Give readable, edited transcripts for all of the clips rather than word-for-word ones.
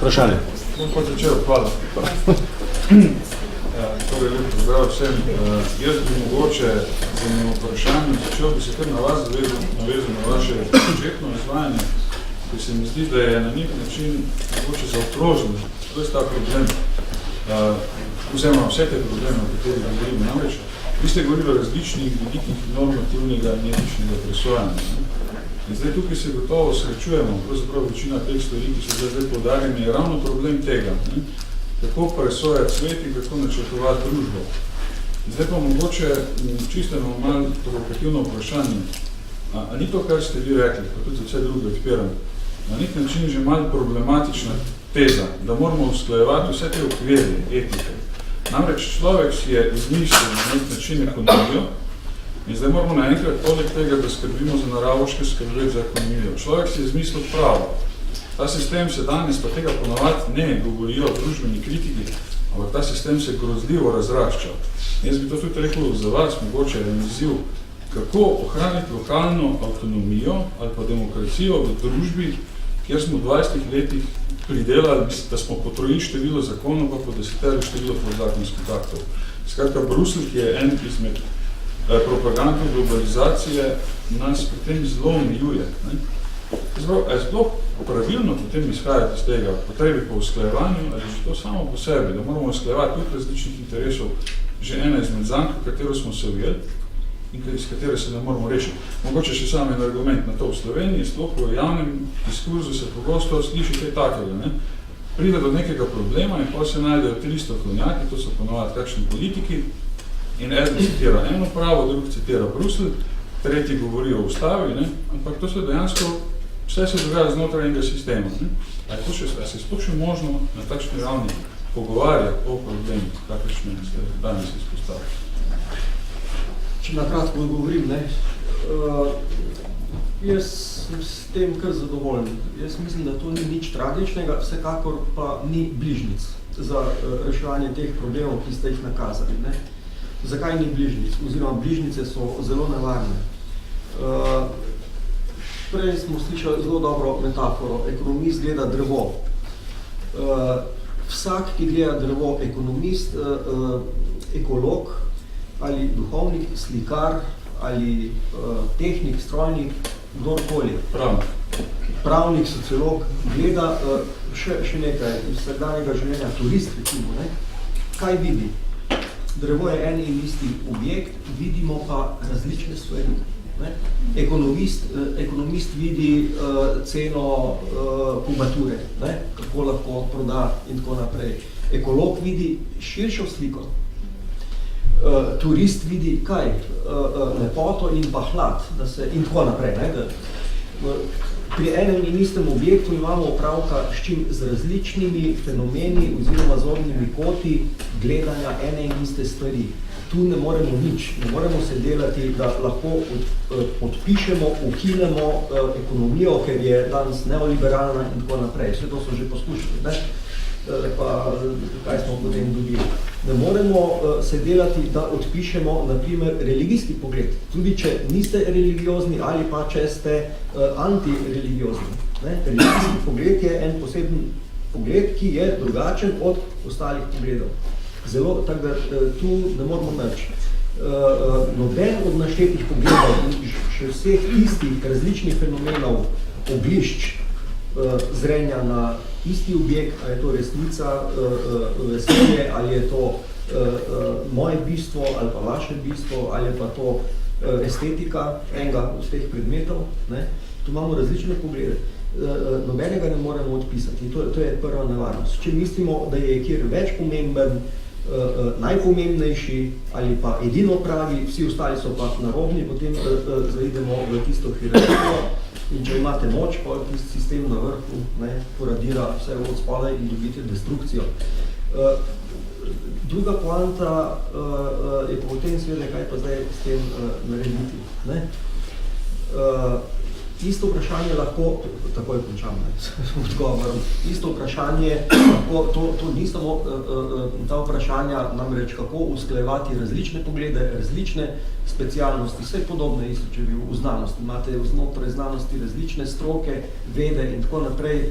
Vprašanje. Bom pa začel, hvala. Torej, lep pozdrav vsem. Jaz bi mogoče za njim vprašanjem začel, bi se kar na vas navezal na vaše začetno izvajanje, ki se mi zdi, da je na nek način mogoče zaokrožen. To je ta problem. Vzemam vse te probleme, o katerih govorimo. Namreč, vi ste govorili o različnih vidikih normativnega in etičnega presojanja. In zdaj tukaj se gotovo srečujemo, pravzaprav večina teh stvari, ki so zdaj poudarjeni, je ravno problem tega. Kako presojati svet in kako načrtovati družbo. In zdaj pa mogoče čisto malo provokativno vprašanje. A ni to, kar ste vi rekli, pa tudi za vse druge odpiram, na nek način že malo problematična teza, da moramo usklajevati vse te okvire etike. Namreč človek si je izmislil na nek način ekonomijo in zdaj moramo naenkrat poleg tega, da skrbimo za naravoške, skrbeti za ekonomijo. Človek si je izmislil pravo. Ta sistem se danes pa tega ponavadi ne govorijo o družbeni kritiki, ampak ta sistem se grozljivo razrašča. Jaz bi to tudi rekel za vas, mogoče en izziv, kako ohraniti lokalno avtonomijo ali pa demokracijo v družbi, kjer smo v 20 letih pridelali, da smo potrojili število zakonov, pa podeseterili število podzakonskih aktov. Skratka, Bruselj, ki je en izmed propagandov globalizacije, nas pri tem zelo omejuje. Je sploh pravilno potem izhajati iz tega potrebi po usklajevanju, ali že to samo po sebi, da moramo usklajevati tudi različnih interesov, že ena izmed zank, v katero smo se ujeli in iz katere se ne moramo rešiti. Mogoče še sam en argument na to. V Sloveniji, sploh v javnem diskurzu se pogosto sliši kaj takega. Pride do nekega problema in potem se najdejo 300 klonjaki, to so ponovati kakšni politiki, in eden citira eno pravo, drug citira Bruselj, tretji govori o ustavi, ampak to se dejansko vse se dogaja znotraj enega sistema. A je se sploh še možno na takšni ravni pogovarjati o problemih, kakršne ste danes izpostavili? Če nakratko odgovorim, jaz sem s tem kar zadovoljen. Jaz mislim, da to ni nič tragičnega, vsekakor pa ni bližnic za reševanje teh problemov, ki ste jih nakazali. Zakaj ni bližnic? Oziroma, bližnice so zelo nevarne. Prej smo slišali zelo dobro metaforo. Ekonomist gleda drevo. Vsak, ki gleda drevo, ekonomist, ekolog, ali duhovnik, slikar, ali tehnik, strojnik, kdorkoli. Pravnik, sociolog, gleda še nekaj iz vsakdanjega življenja, turist, recimo, kaj vidi? Drevo je en in isti objekt, vidimo pa različne stvari. Ekonomist vidi ceno kubature, kako lahko proda in tako naprej. Ekolog vidi širšo sliko. Turist vidi kaj? Lepoto in pa hlad, in tako naprej. Pri enem in istem objektu imamo opravka s čim z različnimi fenomeni oziroma zornimi koti gledanja ene in iste stvari. Tu ne moremo nič, ne moremo se delati, da lahko odpišemo, ukinemo ekonomijo, ker je danes neoliberalna in tako naprej. Vse to so že poskušali. Pa kaj smo potem dobili. Ne moremo se delati, da odpišemo, naprimer, religijski pogled. Tudi, če niste religiozni ali pa če ste antireligiozni. Religijski pogled je en poseben pogled, ki je drugačen od ostalih pogledov. Zelo, tako da tu ne moramo nič. Noben od naštetih pogledov in še vseh istih različnih fenomenov oglišč zrenja na isti objekt, ali je to resnica, veselje, ali je to moje bistvo, ali pa vaše bistvo, ali je pa to estetika enega od teh predmetov. Tu imamo različne poglede. Nobenega ne moremo odpisati. To je prva nevarnost. Če mislimo, da je kjer več pomemben, najpomembnejši ali pa edino pravi, vsi ostali so pa narobni, potem zaidemo v tisto hierarhijo. In če imate moč, pa tisti sistem na vrhu poradira vse od spodaj in dobite destrukcijo. Druga poanta je potem seveda, kaj pa zdaj s tem narediti. Isto vprašanje lahko, takoj končam odgovor, isto vprašanje, to ni samo ta vprašanja, namreč kako usklajevati različne poglede, različne specialnosti, vse podobno isto, če bi v znanosti. Imate znotraj znanosti različne stroke, vede in tako naprej.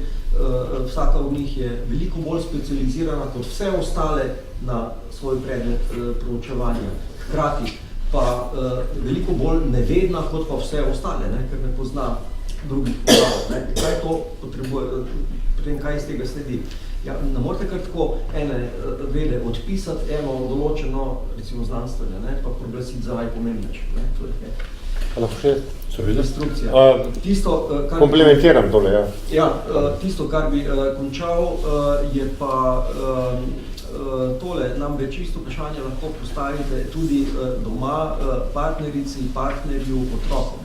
Vsaka od njih je veliko bolj specializirana kot vse ostale na svoj predmet proučevanja. Hkrati pa veliko bolj nevedna kot pa vse ostale, ne, ker ne pozna drugih podatkov. Kaj to potrebuje, potem kaj iz tega sledi? Ja, ne morate kar tako ene vede odpisati, eno določeno, recimo znanstvene, ne, pa proglasiti za najpomembnejše. Lahko še destrukcija. Komplementiram tole, ja. Ja, tisto, kar bi končal, je pa tole, namreč isto vprašanje lahko postavite tudi doma partnerici, partnerju, otrokom.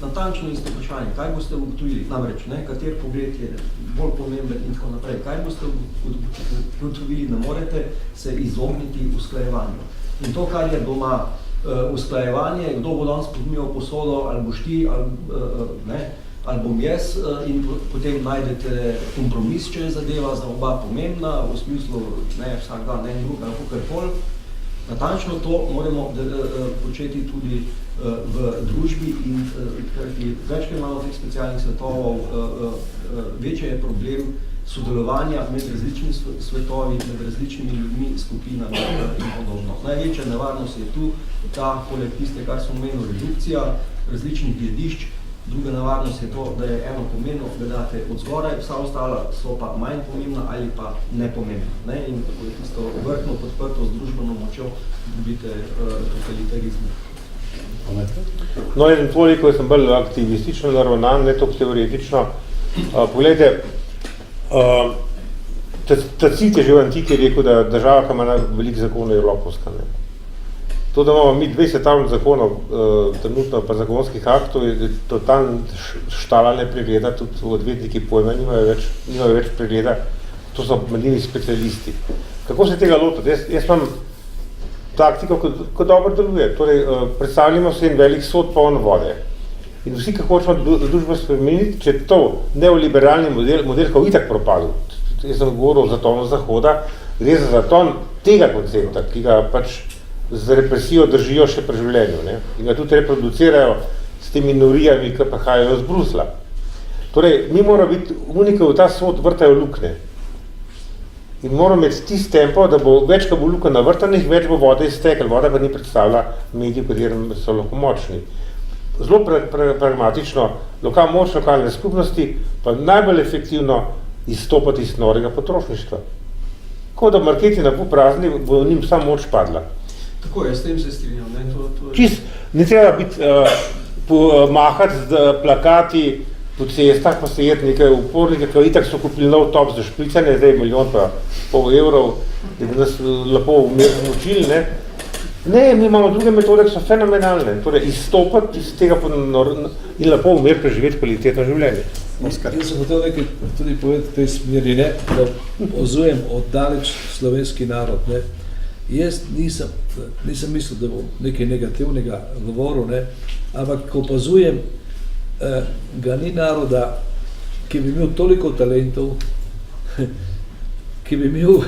Natančno isto vprašanje, kaj boste ugotovili, namreč, ne, kater pogled je bolj pomemben in tako naprej, kaj boste ugotovili, ne morete se izogniti usklajevanju. In to, kar je doma usklajevanje, kdo bo danes podmijal posodo, ali boš ti, ali bom jaz, in potem najdete kompromis, če je zadeva za oba pomembna, v smislu, ne, vsak dan, ne, drug, ali kakorkoli. Natančno to moramo početi tudi v družbi in večkrat imamo teh specialnih svetovov, večje je problem sodelovanja med različnimi svetovi, med različnimi ljudmi, skupinami in podobno. Največja nevarnost je tu, ta, poleg tiste, kar smo omenili, redukcija različnih gledišč. Druga nevarnost je to, da je eno pomembno, gledate od zgoraj, vsa ostala so pa manj pomembna ali pa nepomembna. Ne? In tako je tisto vrtno podprto z družbeno močjo dobite totalitarizme. No, in toliko sem bolj aktivistično naravnan, ne toliko teoretično. Poglejte, Tacit je že v antiki rekel, da država, ki ima veliko zakonov, je lopovska. To, da imamo mi 20 zakonov, trenutno pa zakonskih aktov, je totalno štala ne pregleda, tudi odvetniki pojma nimajo več pregleda, to so medini specialisti. Kako se tega lotiti? Jaz imam taktiko, ko dobro deluje. Torej, predstavljamo se en velik sod poln vode. In vsi, kako hočemo družbo spremeniti, če to neoliberalni model, ko itak propadil, jaz sem govoril o zatonu Zahoda, gre za zaton tega koncepta, ki ga pač z represijo držijo še pri življenju, ne? In ga tudi reproducirajo s temi norijami, ki prihajajo z Brusla. Torej, mi moramo biti unike v ta sod vrtajo lukne. In moramo imeti tisti tempo, da bo več, ko bo luka navrtanih, več bo vode iztekla. Voda pa ni predstavlja medij, v katerem so lahko močni. Zelo pragmatično, moč lokalne skupnosti pa najbolj efektivno izstopati iz norega potrošništva. Ko da marketina bo prazni, bo njim samo moč padla. Tako je, s tem se strinjam. Ne treba biti mahati z plakati po cestah, pa se jeti nekaj upornike, ki itak so kupili nov top za špricanje, zdaj milijon pa pol evrov, da bi nas lepo umirno učili, ne. Ne, mi imamo druge metode, ki so fenomenalne. Torej, izstopati iz tega in lepo umir preživeti kvalitetno življenje. Jaz sem hotel nekaj tudi povedati v tej smeri, ne, da ozujem oddaleč slovenski narod, ne. Jaz nisem mislil, da bom nekaj negativnega govoril, ne, ampak ko opazujem, ga ni naroda, ki bi imel toliko talentov, ki bi imel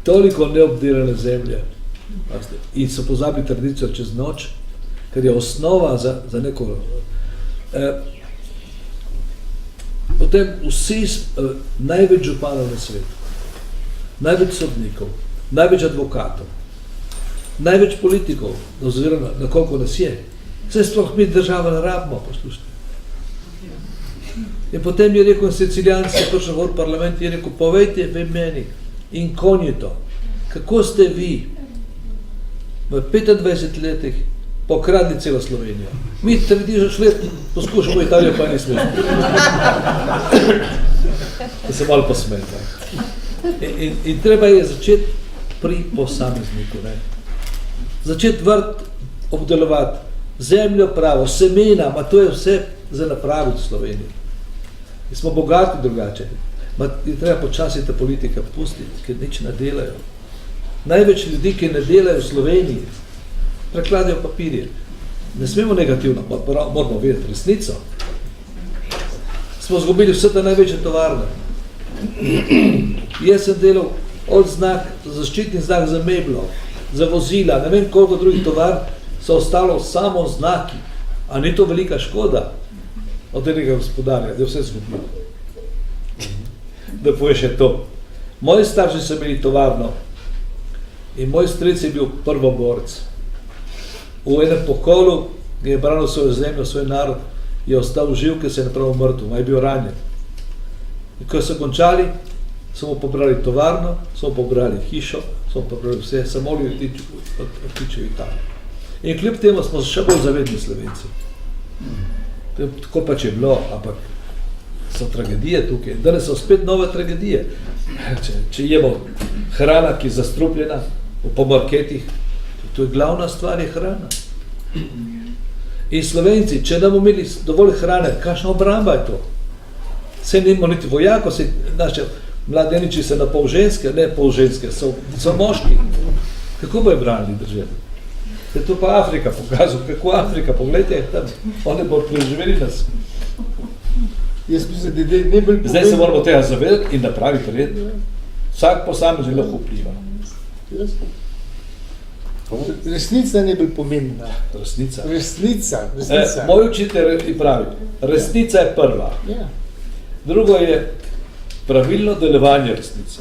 toliko neobdelane zemlje in so pozabili tradicijo čez noč, ker je osnova za neko... Potem vsi največ županov na svetu, največ sodnikov, največ advokatov, največ politikov, oziroma na koliko nas je. Vse sploh mi država ne rabimo, poslušajte. In potem je rekel Sicilijan, se točno v parlament, je rekel, povejte vi meni, inkognito, kako ste vi v 25 letih pokradli celo Slovenijo. Mi 30 let poskušamo Italijo, pa ni smešno. Da se malo posmeta. In treba je začeti pri posamezniku. Ne? Začeti vrt obdelovati, zemljo pravo, semena, ma to je vse za napraviti v Sloveniji. In smo bogati drugače. Je treba počasi ta politika pustiti, ker nič ne delajo. Največ ljudi, ki ne delajo v Sloveniji, prekladajo papirje. Ne smemo negativno, moramo vedeti resnico. smo zgubili vse te največje tovarne. Jaz sem delal od znak, zaščitni znak za meblo, za vozila, ne vem koliko drugih tovar, so ostalo samo znaki. A ni to velika škoda od tega gospodarja, da je vse zgubilo? Da poveš je to. Moji starši so imeli tovarno in moj stric je bil prvoborec. V enem pokolu je branil svojo zemljo, svoj narod, je ostal živ, ker se je napravil mrtev, je bil ranjen. In ko so končali, so mu pobrali tovarno, so mu pobrali hišo, so mu pobrali vse, so mogli odtiči v Italijo. In kljub temu smo še bolj zavedni Slovenci. Tako pač je bilo, ampak so tragedije tukaj. Danes so spet nove tragedije. Če jemo hrana, ki je zastrupljena po marketih, to je glavna stvar, je hrana. In Slovenci, če ne bomo imeli dovolj hrane, kakšna obramba je to? Saj nimamo niti vojako, saj naše mladeniči so na pol ženske, ne pol ženske, so moški. Kako bo je branili državi? Je to pa Afrika pokazal, kako Afrika, pogledajte, tam, oni bodo preživeli nas. Jaz mislim, da je najbolj pomembno. Zdaj se moramo tega zavedati in napraviti red. Vsak posameznik lahko vpliva. Resnica je najbolj pomembna. Resnica. Resnica. Moj učitelj pravi, resnica je prva. Ja. Drugo je pravilno delovanje resnice.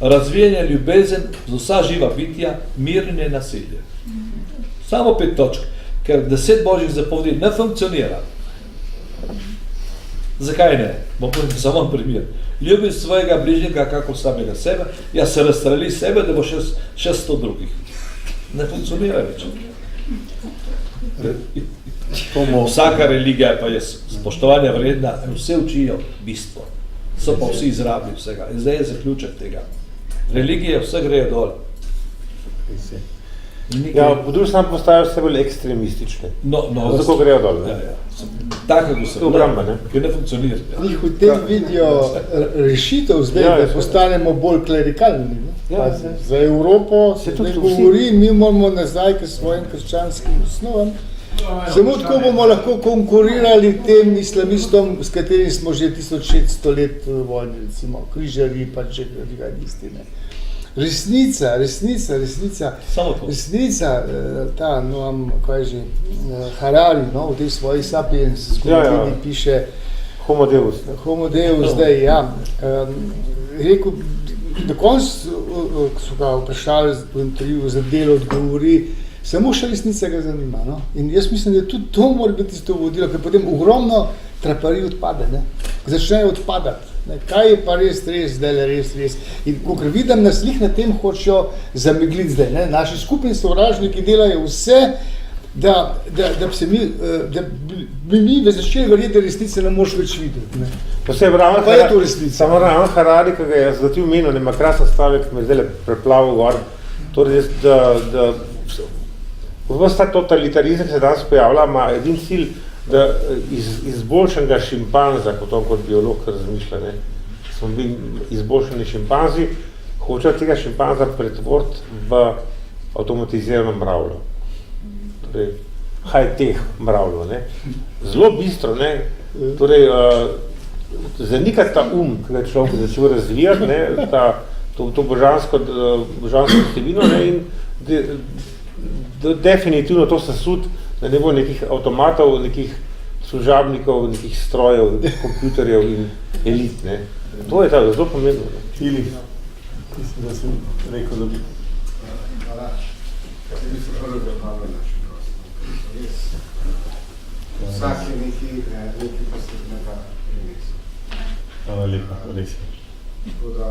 Razvijanje ljubezen za vsa živa bitja, mirne nasilje. Samo 5 točk, ker 10 božjih zapovedi ne funkcionira. Zakaj ne? Bom povedal samo primer. Ljubi svojega bližnjega kako samega sebe, ja se razstreli sebe, da bo še 100 drugih. Ne funkcionira več. Vsaka religija pa je spoštovanja vredna, vse učijo bistvo. So pa vsi izrabili vsega. In zdaj je zaključek tega. Religije vse grejo dol. Ja, po drugi strani postajajo vse bolj ekstremistične. Zato grejo dol. Tako se obramba, ki ne funkcionira. Njih v tem vidijo rešitev zdaj, da postanemo bolj klerikalni. Za Evropo se ne govori, mi moramo nazaj k svojim krščanskim osnovam. Samo tako bomo lahko konkurirali tem islamistom, s katerimi smo že 1600 let vojni, recimo križarji, pa če rigadisti. Resnica, kaj že, Harari, v tej svoji Sapiens zgodovini piše Homo Deus. Homo Deus, zdaj, ja. Rekel, do koncu, ko so ga vprašali v intervju za delo, odgovori, samo še resnica ga zanima. In jaz mislim, da tudi to mora biti tisto vodilo, ker potem ogromno traparij odpade, začnejo odpadati. Kaj je pa res, zdaj res. In kakor vidim, nas lih na tem hočejo zamegliti zdaj. Naši skupni sovražniki delajo vse, da bi mi začeli verjeti, da resnice ne moš več videti. Pa je to resnica. Samo ravno Harari, ki ga je zlatil meno, ima krasen stavek, ki me zdaj preplavil gor. Torej, da vse ta totalitarizem, ki se danes pojavlja, ima edin cilj, da izboljšanega šimpanza, kot biolog razmišlja, smo bili izboljšani šimpanzi, hočejo tega šimpanza pretvoriti v avtomatizirano mravljo. Torej, high-tech mravljo. Zelo bistro, torej, zanikati ta ki ga človek začel razvijati, to božansko vsebino in definitivno to sesud, da ne bo nekih avtomatov, nekih služabnikov, nekih strojev, kompjuterjev in elit. To je zelo pomembno. Ili, mislim, da sem rekel, da bi. Hvala. Bi se prvo dobro našem prosto. Vsak je neki posebnega prinesel. Hvala lepa, res. Tako da,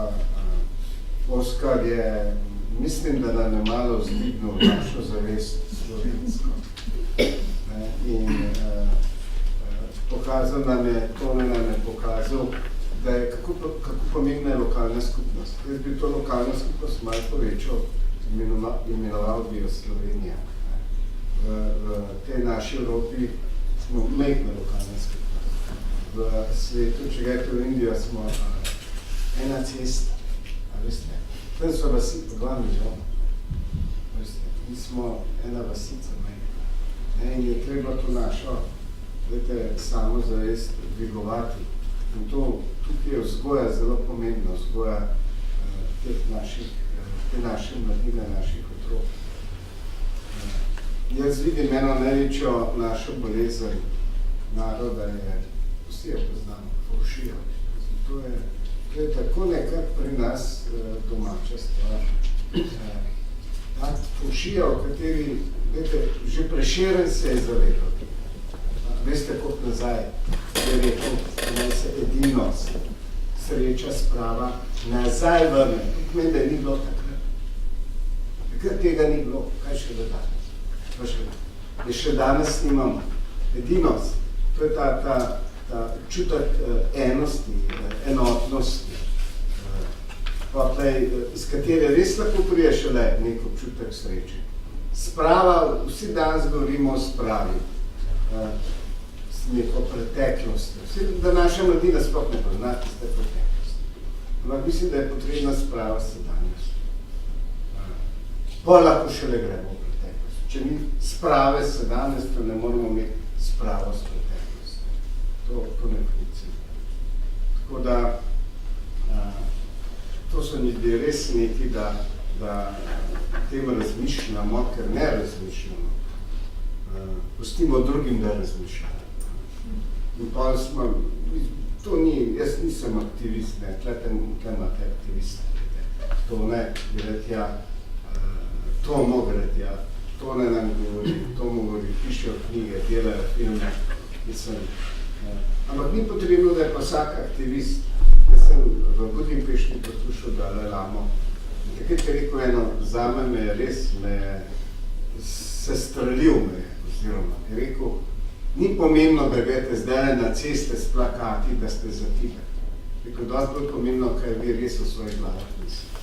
Oskar je, mislim, da nam je malo vzdignil našo zavest slovensko. In pokazal nam je, Tone nam je pokazal, da je kako pomembna je lokalna skupnost. Jaz bi to lokalno skupnost malo povečal, imenoval bi jo Slovenija. V tej naši Evropi smo majhna lokalna skupnost. V svetu, če gledate v Indijo, smo ena cesta. Veste, tam so vasi po 2 milijona. Veste, mi smo ena vasica majhna. In je treba to našo samozavest dvigovati. In tukaj je vzgoja zelo pomembna, vzgoja te naše mladine, naših otrok. Jaz vidim eno največjo našo bolezen naroda je, vsi jo poznamo, fovšija. To je tako nekak pri nas domača stvar. Ta fovšija, v kateri, že Prešeren se je zavedal. Veste, koliko nazaj je rekel, naj se edinost, sreča, sprava, nazaj vrne. To pomeni, da ni bilo takrat. Takrat tega ni bilo. Kaj še da danes? Je še danes nimamo. Edinost. To je ta čutek enosti, enotnosti, iz katere res lahko prije šele nek občutek sreče. Sprava, vsi danes govorimo o spravi, s neko preteklosti. Vsi, da naša mladina sploh ne pozna tiste preteklosti. Ampak mislim, da je potrebna sprava sedanjosti. Pa lahko šele gremo v preteklost. Če ni sprave sedanjosti, ne moramo imeti spravo s preteklosti. To ne funkcija. Tako da, to so mi res neki, da tem razmišljamo, ker ne razmišljamo. Pustimo drugim, da razmišljajo. In pa smo, to ni, jaz nisem aktivist, ne, tle imate aktiviste. To ne, gledati, ja, to mogredati, ja, to ne nam govori, to mu govori, pišejo knjige, delajo filme, mislim. Ampak ni potrebno, da je pa vsak aktivist. Jaz sem v Budimpešti poslušal Dalaj Lamo. Takrat je rekel eno, zame me je res, se strelil me je, oziroma je rekel, ni pomembno, da greste zdaj na ceste s plakati, da ste za Tibet. Rekel, dosti bolj pomembno, kaj vi res v svojih glavah mislite.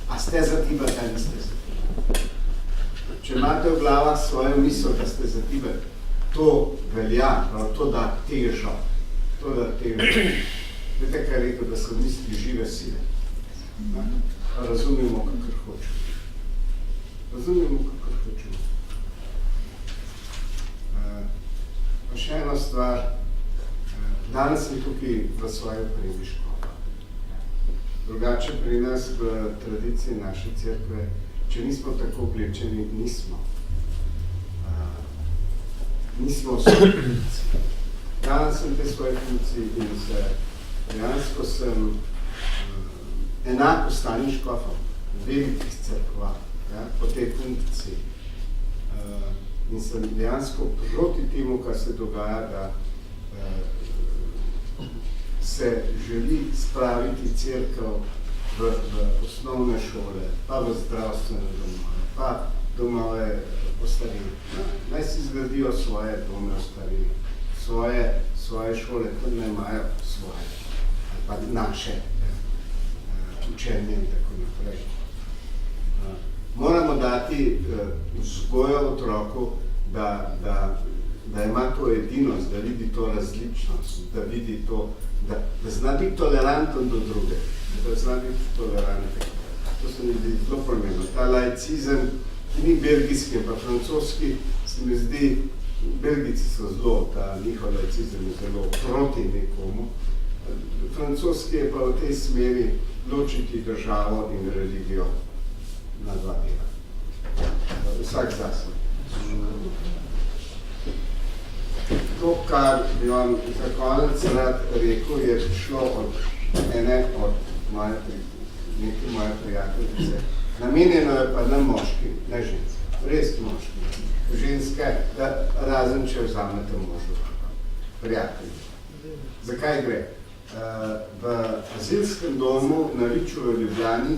A ste za Tibet, ali niste za Tibet? Če imate v glavah svojo misel, da ste za Tibet, to velja, to da težo. To da težo. Vete, kaj je rekel, da so misli žive sile. Razumemo, kakor hočemo. Razumemo, kakor hočemo. Pa še ena stvar, danes sem tukaj v svoji opremi škola. Drugače pri nas v tradiciji naše cerkve, če nismo tako oblečeni, nismo v svoji funkciji. Danes sem te svoje funkciji in dejansko sem enako stani škofom, velikih cerkva, po tej funkciji. In sem dejansko proti temu, kar se dogaja, da se želi spraviti cerkev v osnovne šole, pa v zdravstvene domove, pa domove ostarelih. Naj si zgradijo svoje dome ostarelih, svoje šole, tudi ne imajo svoje, ali pa naše učenje in tako naprej. Moramo dati vzgojo otroku, da ima to edinost, da vidi to različnost, da vidi to, da zna biti toleranten do druge, da zna biti toleranten. To se mi zdi zelo pomembno. Ta laicizem, ki ni belgijski, pa francoski, se mi zdi, Belgijci so zelo, ta njihov laicizem je zelo proti nekomu. Francoski je pa v tej smeri ločiti državo in religijo na dva dela. Vsak zase. To, kar bi vam za konec rad rekel, je prišlo od ene od moje prijateljice. Namenjeno je pa ne moški, ne ženske, res moški. Ženske, razen če vzamete možo, prijatelji. Zakaj gre? V azilskem domu na Viču v Ljubljani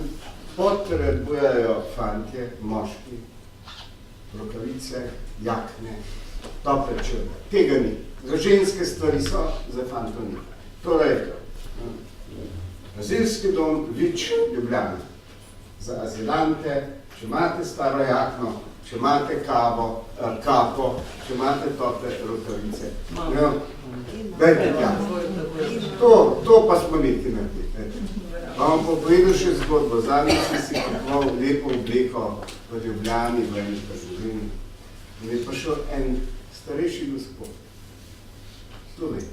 potrebujejo fantje, moški, rokavice, jakne, tople črne. Tega ni. Za ženske stvari so, za fantov ni. Torej, azilski dom Vič Ljubljana. Za azilante, če imate staro jakno, če imate kapo, če imate tople rokavice. Dajte tja. To pa smo neki naredili. Vam pa povedal še zgodbo. Zadnjič sem si kupoval lepo obleko v Ljubljani, v eni trgovini. In je prišel en starejši gospod. 100 let.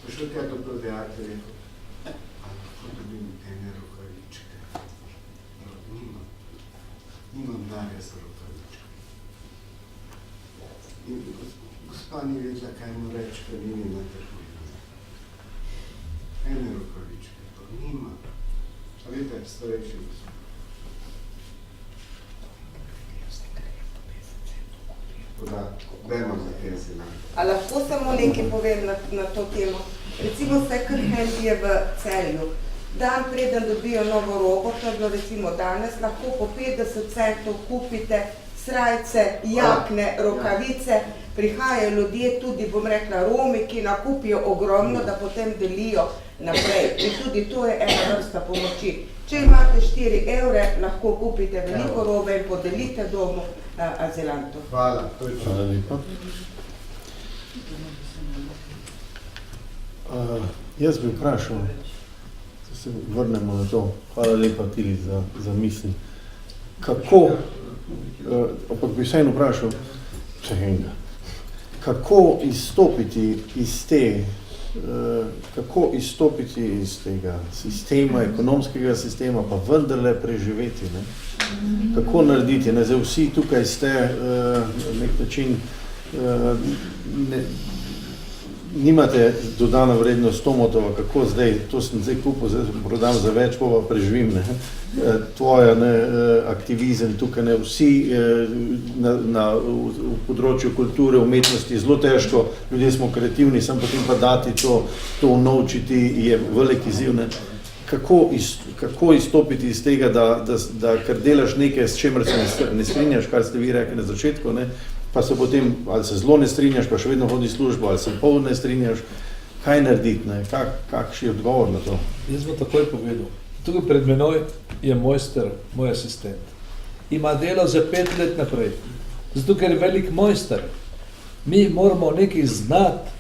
Prišel tja do prodajalca in rekel, lahko dobim ene rokavičke. Nimam denarja za rokavičke. In gospa ni vedela, kaj mu reči, ker ni na trgovini. Ene rokavičke, to nima. A veste, starejši gospod. A lahko samo nekaj povem na to temo? Recimo second hand je v Celju. Dan preden dobijo novo robo, to je bilo recimo danes, lahko po 50 centov kupite srajce, jakne, rokavice, prihajajo ljudje, tudi bom rekla Romi, ki nakupijo ogromno, da potem delijo naprej. In tudi to je ena vrsta pomoči. Če imate 4 evre, lahko kupite veliko robe in podelite domu azilantov. Hvala. Hvala lepa. Jaz bi vprašal, da se vrnemo na to. Hvala lepa Tili za misli. Kako, ampak bi vseeno vprašal, kako izstopiti iz tega sistema, ekonomskega sistema, pa vendarle preživeti, ne? Kako narediti, ne? Zdaj vsi tukaj ste na nek način, nimate dodano vrednost Tomotova, kako zdaj, to sem zdaj kupil, zdaj prodam za več, pa preživim, ne? Tvoja aktivizem tukaj, ne? Vsi v področju kulture, umetnosti je zelo težko, ljudje smo kreativni, sem potem pa dati to unovčiti je velik izziv, ne? Kako izstopiti iz tega, da ker delaš nekaj, s čemer se ne strinjaš, kar ste vi rekli na začetku, ne? Pa se potem, ali se zelo ne strinjaš, pa še vedno hodi službo, ali se pol ne strinjaš, kaj narediti, ne? Kakšen je odgovor na to? Jaz bom takoj povedal. Tukaj pred menoj je mojster, moj asistent. Ima delo za 5 let naprej. Zato, ker je velik mojster. Mi moramo nekaj znati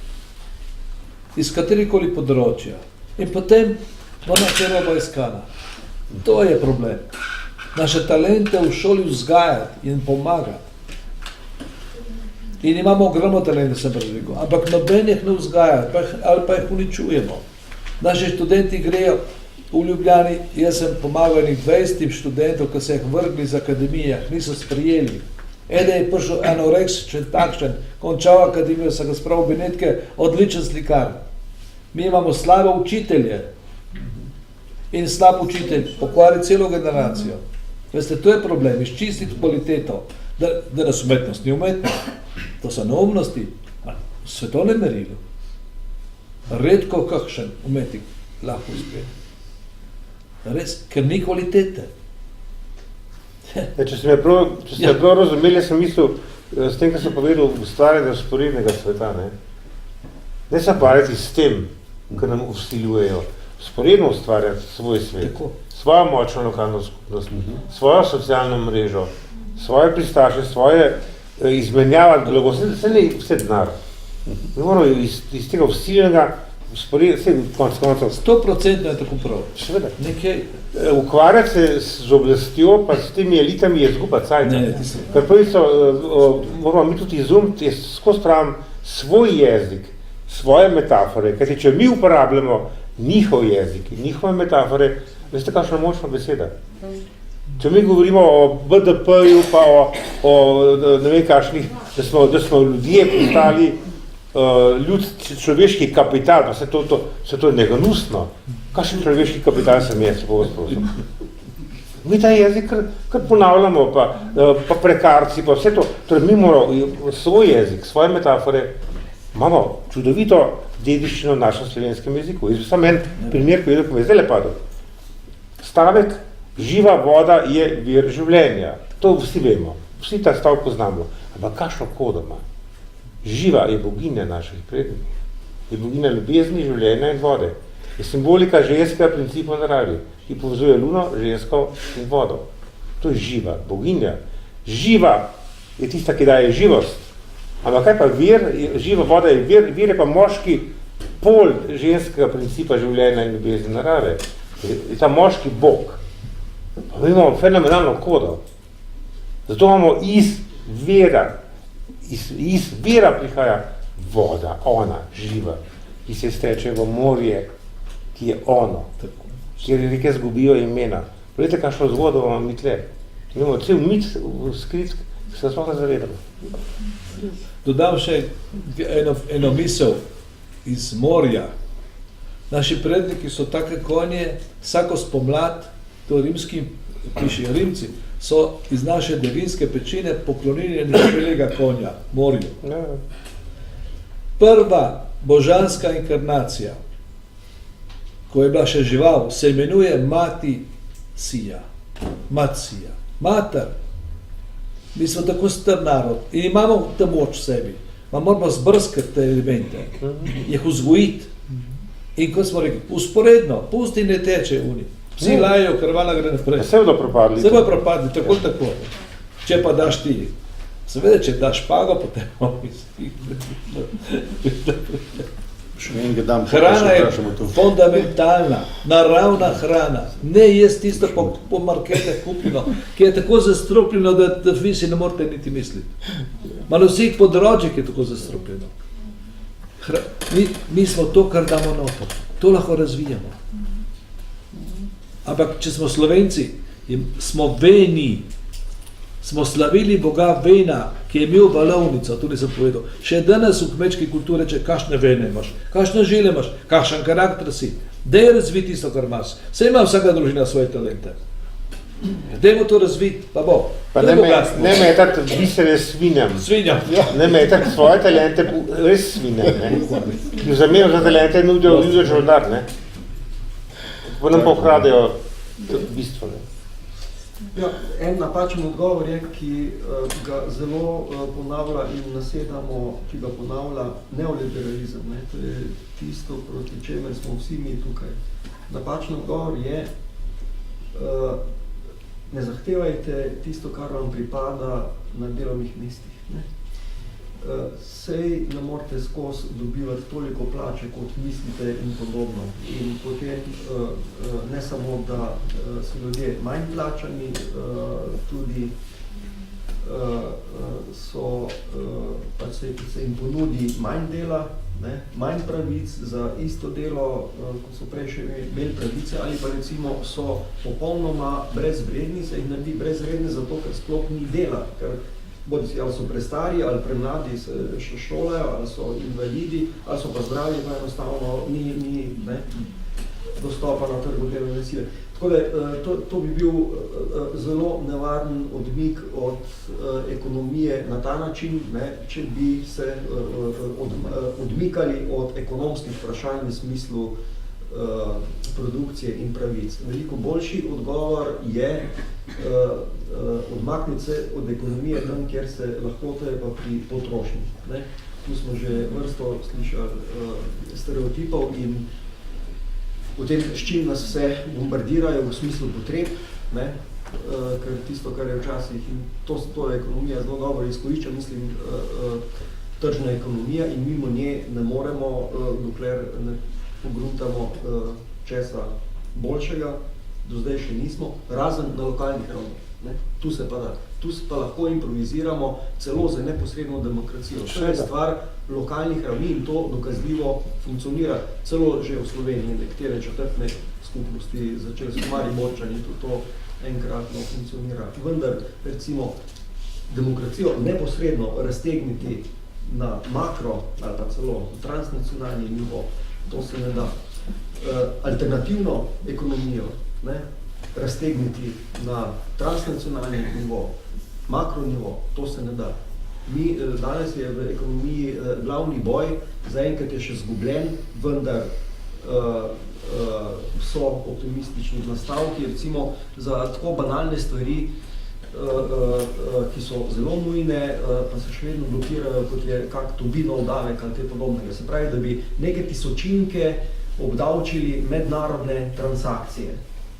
iz katerikoli področja. In potem bo naša roba iskana. To je problem. Naše talente v šoli vzgajati in pomagati. In imamo ogromno talente, sem rekel, ampak noben jih ne vzgaja, ali pa jih uničujemo. Naši študenti grejo v Ljubljani, jaz sem pomagal enih 20 študentov, ki se jih vrgli z akademije, niso sprijeli. Eden je prišel anoreksičen, takšen, končal akademijo, se ga spravil Benetke, odličen slikar. Mi imamo slabe učitelje in slab učitelj pokvari celo generacijo. Veste, to je problem, izčistiti kvaliteto, da nas umetnost ni umetnost. To so neumnosti, svetovne merilo. Redko kakšen umetnik lahko uspe. Res, ker ni kvalitete. Če ste me prav razumeli, sem mislil, s tem, kar sem povedal, ustvarjanje vzporednega sveta. Ne se pariti s tem, kar nam vsiljujejo. Vzporedno ustvarjati svoj svet, svojo močno lokalno skupnost, svojo socialno mrežo, svoje pristaše, svoje izmenjavati blago, vse ne vse denar. Mi moramo iz tega vsiljenega vse konc koncev. 100% je tako prav. Seveda. Nekaj. Ukvarjati se z oblastjo, pa s temi elitami je zguba cajta. Ker pravico moramo mi tudi izumiti, skozi pravim svoj jezik, svoje metafore, kajti če mi uporabljamo njihov jezik, njihove metafore, veste, kakšna močna beseda. Če mi govorimo o BDP-ju, pa o ne vem kakšnih, da smo ljudje postali človeški kapital, pa se to je neganustno. Kakšen človeški kapital sem jaz, po vas prosim? Mi ta jezik kar ponavljamo, pa prekarci, pa vse to. Torej mi moramo svoj jezik, svoje metafore, imamo čudovito dediščino v našem slovenskem jeziku. Jaz bi samo en primer povedal, ko je zdaj padel. Stavek, živa voda je vir življenja. To vsi vemo, vsi ta stavek poznamo. Ampak kakšno kodo ima? Živa je boginja naših prednikov. Je boginja ljubezni, življenja in vode. Je simbolika ženskega principa naravi, ki povezuje luno, žensko in vodo. To je živa, boginja. Živa je tista, ki daje živost. Ampak kaj pa vir? Živa voda je vir je pa moški pol ženskega principa življenja in ljubezni narave. Je ta moški bog. Pa mi imamo fenomenalno kodo. Zato imamo iz vera prihaja voda, ona, živa, ki se steče v morje, ki je ono, kjer reke zgubijo imena. Poglejte, kakšno zgodbo imamo mi tle. Imamo cel mit skrit, ki se sploh ne zavedamo. Dodam še eno misel iz morja. Naši predniki so take konje, vsako spomlad, to rimski, piše Rimci, so iz naše devinske pečine poklonili nekega konja, morju. Prva božanska inkarnacija, ko je bila še žival, se imenuje Matsija. Mater. Mi smo tako star narod in imamo ta moč v sebi. Moramo zbrskati te elemente, jih vzgojiti. In kot smo rekli, usporedno, pusti ne teče uni. Psi lajajo, krvala gre naprej. Se bodo propadli. Se bodo propadli, tako. Če pa daš ti, seveda, če daš špago, potem hrana je fundamentalna, naravna hrana. Ne jesti tisto po marketah kupljeno, ki je tako zastrupljeno, da vi si ne morete niti misliti. Malo vseh področjih je tako zastrupljeno. Mi smo to, kar damo noter. To lahko razvijamo. Ampak, če smo Slovenci, smo veni, smo slavili Boga Vena, ki je imel valovnico, tudi sem povedal. Še danes v kmečki kulturi reče, kakšne vene imaš, kakšne žile imaš, kakšen karakter si. Daj razviti tisto, kar imaš. Saj ima vsaka družina svoje talente. Dajmo to razviti, pa bo. Pa ne metati bisere svinjam. Ne metati svoje talente, res svinjam. Ki vzamijo za talente nudijo žoldar, ne? Pa nam pokradejo bistvo, ne? Ja, en napačen odgovor je, ki ga zelo ponavlja in nasedamo, ki ga ponavlja neoliberalizem. Ne? To je tisto, proti čemer smo vsi mi tukaj. Napačen odgovor je, ne zahtevajte tisto, kar vam pripada na delovnih mestih. Ne? Sej ne morete skozi dobivati toliko plače, kot mislite in podobno. In potem ne samo, da so ljudje manj plačani, tudi pač se jim ponudi manj dela, ne, manj pravic za isto delo, ko so prej še imeli pravice, ali pa recimo so popolnoma brezvredni, se jih naredi brezvredne zato, ker sploh ni dela, ker bodi ali so prestari, ali premladi se še šolajo, ali so invalidi, ali so pa zdravi, pa enostavno ni dostopa na trgu delovne sile. Tako da to bi bil zelo nevaren odmik od ekonomije na ta način, ne, če bi se odmikali od ekonomskih vprašanj v smislu produkcije in pravic. Veliko boljši odgovor je odmakniti se od ekonomije tam, kjer se lahko to je pa pri potrošnji. Ne? Tu smo že vrsto slišali stereotipov in o tem, s čim nas vse bombardirajo v smislu potreb, ne? Ker tisto, kar je včasih, in to je ekonomija zelo dobro izkorišča, mislim, tržna ekonomija in mimo nje ne moremo, dokler ne pogruntamo česa boljšega, do zdaj še nismo, razen na lokalnih ravneh. Tu se pa da. Tu se pa lahko improviziramo celo za neposredno demokracijo. To je stvar lokalnih ravni in to dokazljivo funkcionira. Celo že v Sloveniji, nekatere četrtne skupnosti začeli so Mariborčani, to enkratno funkcionira. Vendar, recimo, demokracijo neposredno raztegniti na makro ali pa celo transnacionalni nivo, to se ne da. Alternativno ekonomijo, ne, raztegniti na transnacionalni nivo, makronivo, to se ne da. Danes je v ekonomiji glavni boj, zaenkrat je še zgubljen, vendar so optimistični nastavki, recimo za tako banalne stvari, ki so zelo nujne, pa se še vedno blokirajo, kot je kak Tobinov davek ali te podobnega. Se pravi, da bi neke tisočinke obdavčili mednarodne transakcije.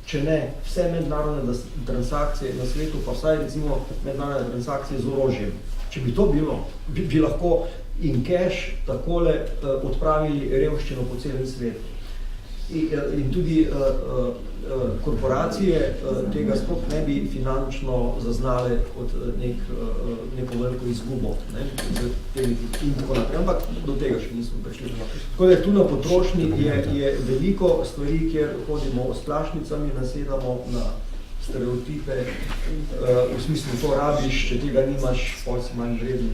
Če ne vse mednarodne transakcije na svetu, pa vsaj recimo mednarodne transakcije z orožjem. Če bi to bilo, bi lahko in cash takole odpravili revščino po celem svetu. in tudi korporacije tega sploh ne bi finančno zaznale kot neko veliko izgubo, ne, in tako naprej, ampak do tega še nismo prišli. Tako da tu na potrošnji je veliko stvari, kjer hodimo s plašnicami, nasedamo na stereotipe, v smislu to rabiš, če tega nimaš, pol si manj vreden.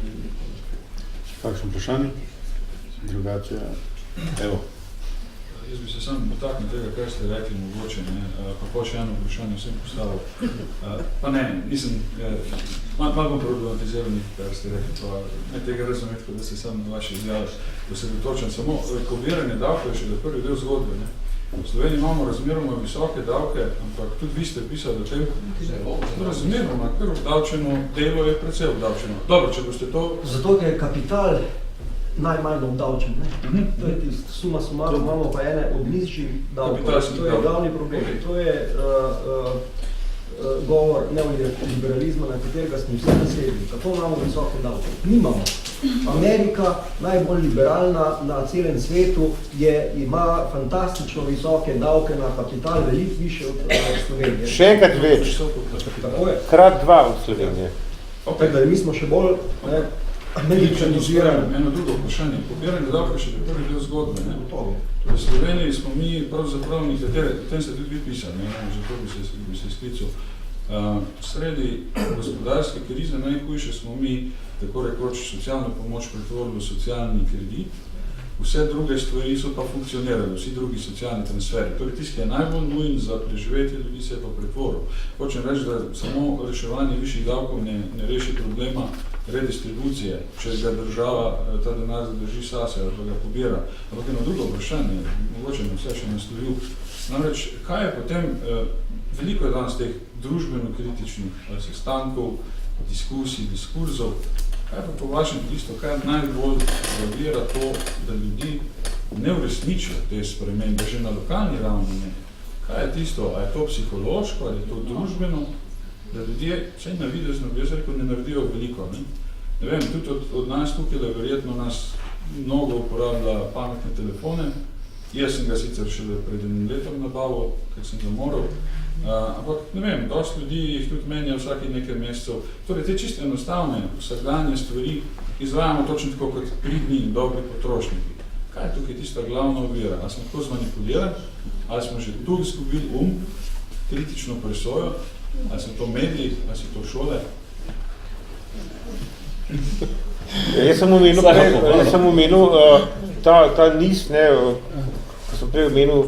Kakšno vprašanje? Drugače, evo. Jaz bi se sam dotaknil tega, kar ste rekli mogoče, pa še eno vprašanje vsem postavil. Pa ne, nisem, malo bom problematiziral nekaj, kar ste rekli, pa ne tega razumeti, kot da se sam na vaše izjave osredotočam. Samo pobiranje davkov je še prvi del zgodbe. Ne? V Sloveniji imamo razmeroma visoke davke, ampak tudi vi ste pisali o tem, razmeroma, ker obdavčeno delo je precej obdavčeno. Dobro, če boste to... Zato, ker je kapital najmanj obdavčen. To je tist, suma sumarum, imamo pa ene od nižjih davkov. To je glavni problem. To je govor neoliberalizma, na katerega smo vsi nasedli. Kako imamo visoke davke? Nimamo. Amerika, najbolj liberalna na celem svetu, ima fantastično visoke davke na kapital, veliko više od Slovenije. Še enkrat več. Krat 2 od Slovenije. Tako da mi smo še bolj amerikanizirani. Eno drugo vprašanje. Pobiranje davka še prvi del zgodbe. Ne? V Sloveniji smo mi pravzaprav nekatere, o tem ste tudi vi pisali, zato bi se sklical. Sredi gospodarske krize najhujše smo mi, tako rekoč, socialno pomoč pretvorili v socialni kredit, vse druge stvari so pa funkcionirali, vsi drugi socialni transferi. Torej, tisti, ki je najbolj nujen za preživetje ljudi, se je pa pretvoril. Hočem reči, da samo reševanje višjih davkov ne reši problema redistribucije, če ga država ta denar zadrži sase ali pa ga pobira. Ampak eno drugo vprašanje, mogoče ne vse še naslovil. Namreč, kaj je potem, veliko je danes teh družbeno-kritičnih sestankov, diskusij, diskurzov, kaj pa po vašem tisto, kaj najbolj zavira to, da ljudi ne uresničijo te spremembe, že na lokalni ravni ne. Kaj je tisto, a je to psihološko, ali je to družbeno, da ljudje, vsej navidezno, bi jaz rekel, ne naredijo veliko. Ne vem, tudi od nas tukaj, da verjetno nas mnogo uporablja pametne telefone, jaz sem ga sicer šele pred enim letom nabavil, ker sem ga moral, ampak ne vem, dosti ljudi jih tudi menja vsaki nekaj mesecev. Torej, te čisto enostavne, vsakdanje stvari izvajamo točno tako kot pridni in dobri potrošniki. Kaj je tukaj tista glavna ovira? Ali smo tako zmanipulirani, ali smo že tu izgubili kritično presojo, ali so to mediji, ali so to šole? Jaz sem omenil ta niz, ko sem prej omenil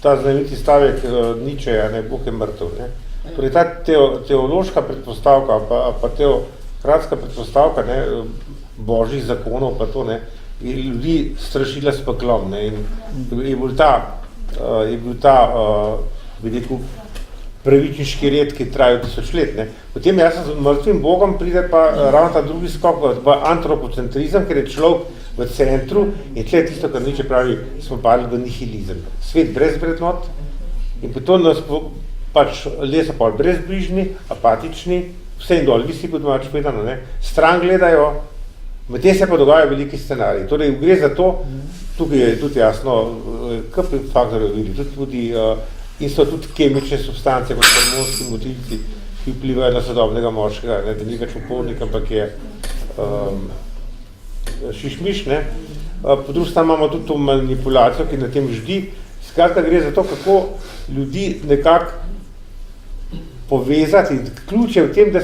ta znameniti stavek Nietzscheja, Bog je mrtev. Torej, ta teološka predpostavka, pa teokratska predpostavka božjih zakonov, pa to, je ljudi strašila s peklom. In je bil ta bi rekel, pravičniški red, ki trajajo 1000 let. Potem jaz z mrtvim Bogom pride pa ravno ta drugi skok v antropocentrizem, ker je človek v centru in tle tisto, kar Nietzsche pravi, smo padli v nihilizem. Svet brez vrednot in potem nas pač ljudje so pa brezbrižni, apatični, vse in dol, visi kot domač povedano, stran gledajo, medtem se pa dogajajo veliki scenariji. Torej, gre za to, tukaj je tudi jasno, kar faktorjev vidi, tudi in so tudi kemične substance, kot hormonski motilci, ki vplivajo na sodobnega moškega, da ni več upornik, ampak je šišmiš. Po drugi strani imamo tudi to manipulacijo, ki na tem ždi. Skratka, gre za to, kako ljudi nekako povezati. Ključ je v tem, da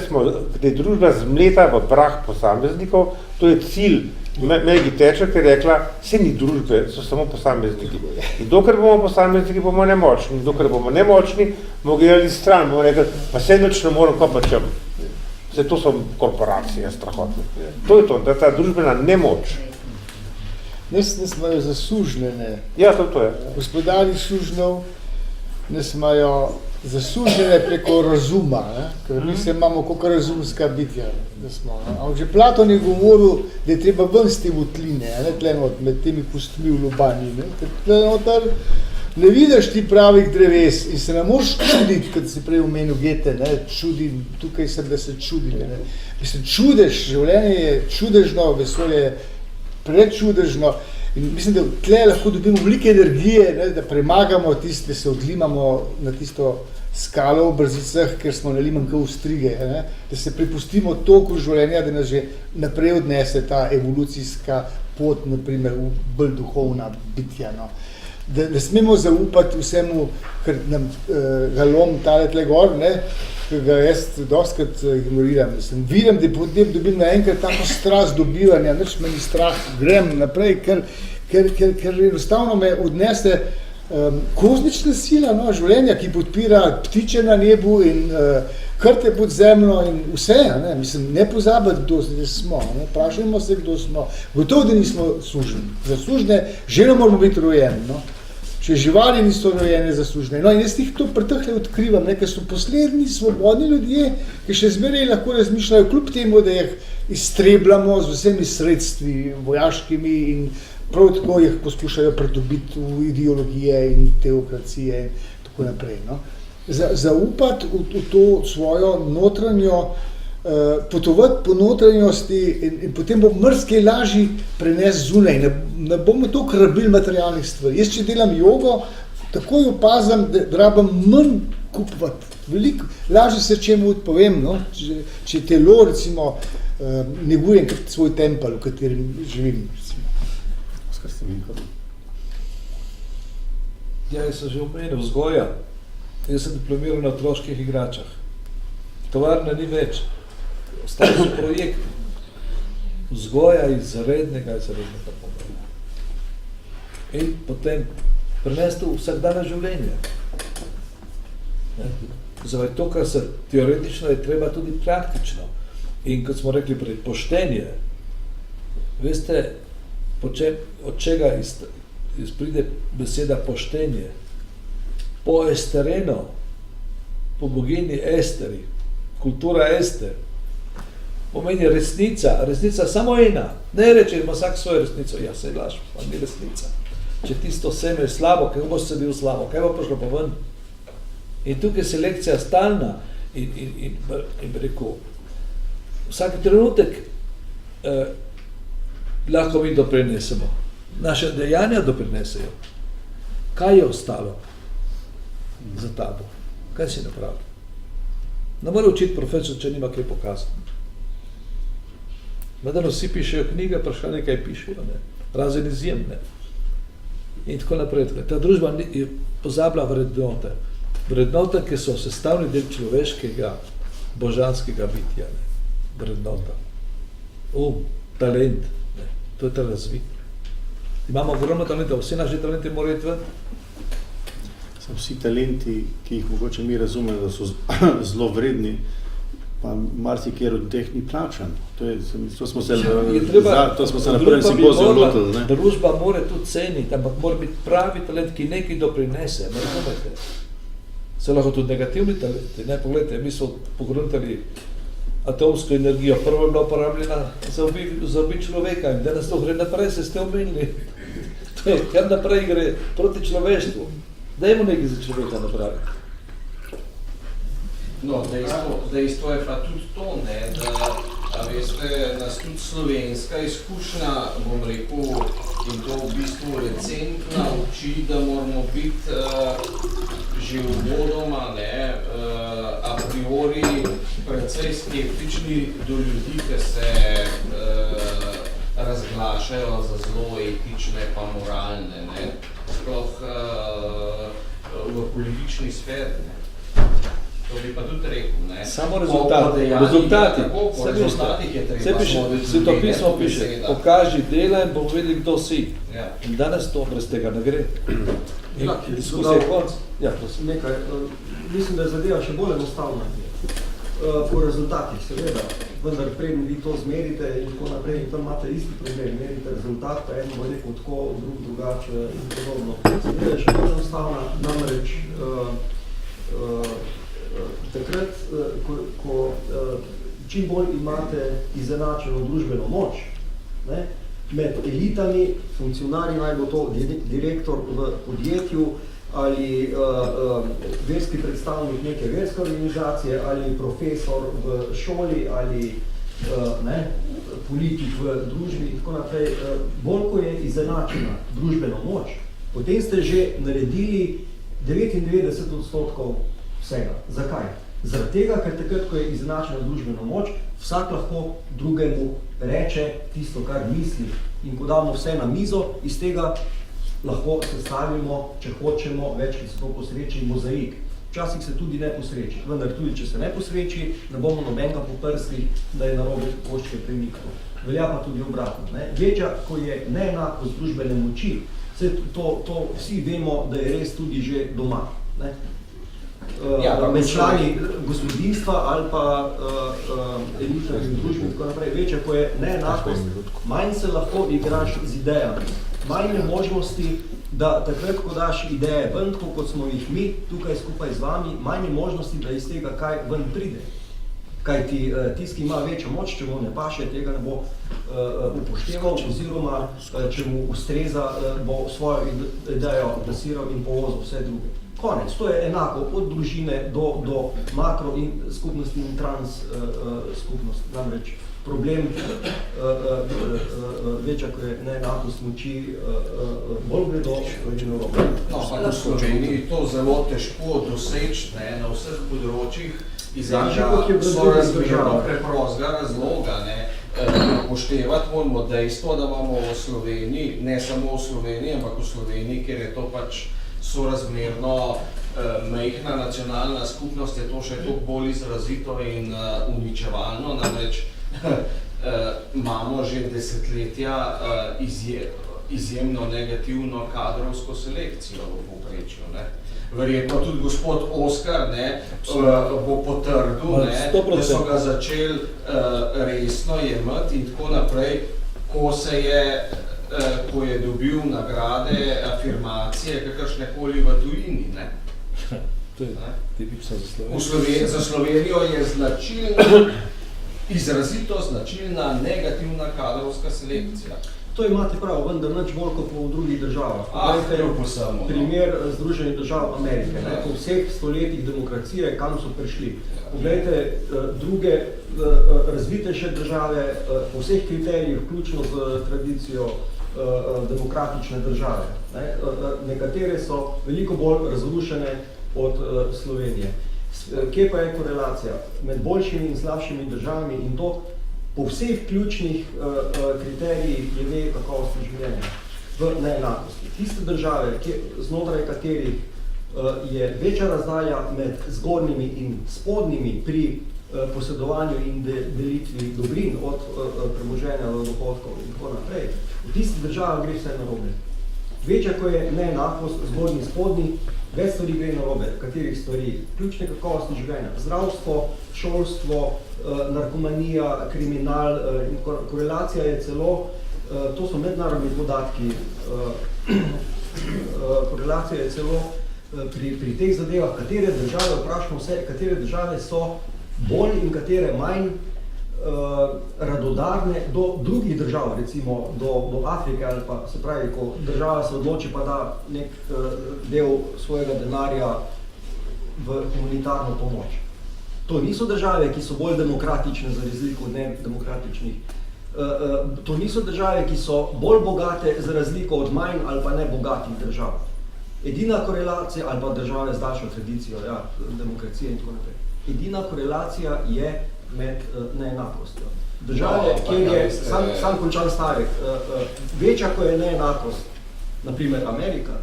je družba zmleta v prah posameznikov, to je cilj Maggie Thatcher, ki je rekla, vse ni družbe, so samo posamezniki. In dokler bomo posamezniki, bomo nemočni. Dokler bomo nemočni, bomo gledali stran, bomo rekli, pa se nič ne moram, pa čem. Vse to so korporacije strahotne. To je to, da ta družbena nemoč. Nas imajo zasužnjene. Ja, to je. Gospodari sužnjev nas imajo zasužnjene preko razuma, ker mi se imamo koliko razumska bitja, da smo. Ampak že Platon je govoril, da je treba ven z te votline, med temi kostmi v Lubani. Ne vidiš ti pravih dreves in se ne moreš čuditi, kot si prej omenil Gete, čudim, tukaj sem, da se čudim. Mislim, čudež, življenje je čudežno, vesolje je prečudežno In mislim, da tle lahko dobimo veliko energije, ne, da premagamo tiste, da se odlimamo na tisto skalo v brzicah, ker smo naliman kot strige, ne, da se prepustimo toku življenja, da nas že naprej odnese ta evolucijska pot, naprimer, v bolj duhovna bitja. No. Da ne smemo zaupati vsemu, kar nam galom tale tle gor, ne, ki ga jaz dostkrat ignoriram. Vidim, da potem dobim naenkrat tako strast dobivanja, nič me ni strah, grem naprej, ker enostavno me odnese kozmična sila, no, življenja, ki podpira ptiče na nebu in krte pod zemljo in vse, ne, mislim, ne pozabiti, kdo smo, ne, vprašajmo se, kdo smo. Gotovo, da nismo služni. Zaslužne, že ne moramo biti rojeni, no. Če živali niso rojene zaslužne. No, in jaz jih to pretehle odkrivam, ne, ker so poslednji svobodni ljudje, ki še zmeraj lahko razmišljajo, kljub temu, da jih iztrebljamo z vsemi sredstvi vojaškimi in prav tako jih poskušajo pridobiti v ideologije in teokracije in tako naprej. No. Zaupati v to svojo notranjo, potovati po notranjosti in potem bo marsikaj lažji prenesti zunaj. Ne bomo toliko rabili materialnih stvari. Jaz, če delam jogo, takoj opazam, da rabim manj kupovati. Veliko lažje se čemu odpovem, no? Če telo, recimo, negujem kot svoj tempelj, v katerem živim. Skar ste mi Ja, jaz sem že omenil vzgoja. Jaz sem diplomiral na otroških igračah. Tovarna ni več. Ostali so projekti. Vzgoja izrednega pomena. In potem prenesti v vsakdanje življenje. Zdaj, to, kar se teoretično je treba tudi praktično. In kot smo rekli prej, poštenje. Veste, od čega pride beseda poštenje? Po Estereno, po bogini Esteri, kultura Ester, pomeni resnica samo ena. Ne reče, ima vsak svojo resnico, ja, saj laž, pa ni resnica. Če tisto seme je slabo, kaj boš se bil slabo, kaj bo prišlo pa ven? In tukaj je selekcija stalna in rekel, vsak trenutek lahko mi doprinesemo. Naše dejanja doprinesejo. Kaj je ostalo za tabo? Kaj si napravil? Ne mora učiti profesor, če nima kaj pokazati. Medano vsi pišejo knjige, prišla nekaj pišejo, ne? Razen izjemne. In tako naprej. Ta družba je pozabila vrednote. Vrednote, ki so sestavni del človeškega, božanskega bitja. Ne? Vrednota. Talent. Ne? To je ta razvit. Imamo ogromno talenta, vsi naši talenti morajo iti ven. Vsi talenti, ki jih mogoče mi razumemo, da so zelo vredni, pa marsikjer od teh ni plačan. To smo se na prvem simpoziju lotili. Družba mora tudi ceniti, ampak mora biti pravi talent, ki nekaj doprinese. Ne razumete? So lahko tudi negativni talenti. Ne, pogledajte, mi smo pogruntali atomsko energijo. Prvo je bila uporabljena za ubij človeka in danes to gre naprej, se ste omenili. Kar naprej gre proti človeštvu. Dajmo nekaj za človeka napraviti. No, dejstvo je pa tudi to, ne, da veste, nas tudi slovenska izkušnja, bom rekel, in to v bistvu recentna uči, da moramo biti že uvodoma, ne, a priori precej skeptični do ljudi, ki se razglašajo za zelo etične pa moralne, ne, sploh v politični sferi, ne. To bi pa tudi rekel, ne. Samo rezultati. Po rezultatih je treba. Svetopismo piše, pokaži dela in bomo vedeli, kdo si. Ja. In danes to brez tega ne gre. Diskusija je konc. Ja, prosim. Nekaj, mislim, da je zadeva še bolj enostavna. Po rezultatih, seveda, vendar preden vi to zmerite in tako naprej, in tam imate isti problem, merite rezultat, pa eno bo rekel tako, drugače in podobno. Zadeva je še bolj enostavna, namreč takrat, ko čim bolj imate izenačeno družbeno moč, ne, med elitami, funkcionarji, naj bo to direktor v podjetju ali verski predstavnik neke verske organizacije ali profesor v šoli ali politik v družbi in tako naprej, bolj ko je izenačena družbena moč, potem ste že naredili 99% vsega. Zakaj? Zaradi tega, ker takrat, ko je izenačena družbena moč, vsak lahko drugemu reče tisto, kar misli. In ko damo vse na mizo, iz tega lahko sestavimo, če hočemo, več, ki se to posreči, mozaik. Včasih se tudi ne posreči, vendar tudi, če se ne posreči, ne bomo nobenega po prstih, da je narobe koščke premiklo. Velja pa tudi obratno. Večja, ko je neenakost družbene moči, to vsi vemo, da je res tudi že doma. Med člani gospodinstva ali pa elitnih družb in tako naprej. Večja, ko je neenakost, manj se lahko igraš z idejami. Manj je možnosti, da takrat, ko daš ideje ven, kot smo jih mi tukaj skupaj z vami, manj je možnosti, da iz tega kaj ven pride. Kaj ti tisti, ki ima večjo moč, če mu ne paše, tega ne bo upošteval, oziroma če mu ustreza, bo svojo idejo plasiral in povozil vse druge. Konec, to je enako od družine do makro in skupnosti in trans skupnosti. Namreč problem večja, ko je neenakost moči, bolj gre do robe. No, pa v Sloveniji to zelo težko doseči na vseh področjih iz enega sorazmerno preprostega razloga. Upoštevati moramo dejstvo, da imamo v Sloveniji, ne samo v Sloveniji, ampak v Sloveniji, ker je to pač sorazmerno majhna nacionalna skupnost, je to še toliko bolj izrazito in uničevalno, namreč imamo že desetletja izjemno negativno kadrovsko selekcijo v povprečju. Verjetno tudi gospod Oskar bo potrdil, da so ga začeli resno jemati in tako naprej, ko je dobil nagrade, afirmacije, kakršnekoli v tujini. To je tipično za Slovenijo. Za Slovenijo je izrazito značilna negativna kadrovska selekcija. To imate prav, vendar nič bolj kot po drugih državah. Primer Združenih držav Amerike. Po vseh stoletjih demokracije, kam so prišli. Poglejte, druge razvitejše države, po vseh kriterijih, vključno z tradicijo demokratične države. Nekatere so veliko bolj razrušene od Slovenije. Kje pa je korelacija med boljšimi in slabšimi državami in to po vseh ključnih kriterijih glede kakovosti življenja v neenakosti. Tiste države, znotraj katerih je večja razdalja med zgornjimi in spodnjimi pri posedovanju in delitvi dobrin od premoženja do dohodkov in tako naprej, v tistih državah gre vse narobe. Večja, ko je neenakost zgornji in spodnji, več stvari gre narobe, katerih stvari, ključne kakovosti življenja, zdravstvo, šolstvo, narkomanija, kriminal, korelacija je celo, to so mednarodni podatki, korelacija je celo pri teh zadevah, katere države, vprašamo vse, katere države so bolj in katere manj radodarne do drugih držav, recimo do Afrike ali pa, se pravi, ko država se odloči pa da nek del svojega denarja v humanitarno pomoč. To niso države, ki so bolj demokratične za razliko od nedemokratičnih. To niso države, ki so bolj bogate za razliko od manj ali pa ne bogatih držav. Edina korelacija, ali pa države z daljšo tradicijo, demokracije in tako naprej. Edina korelacija je med neenakostjo. Države, kjer je, sam končan stavek, večja, ko je neenakost, naprimer Amerika,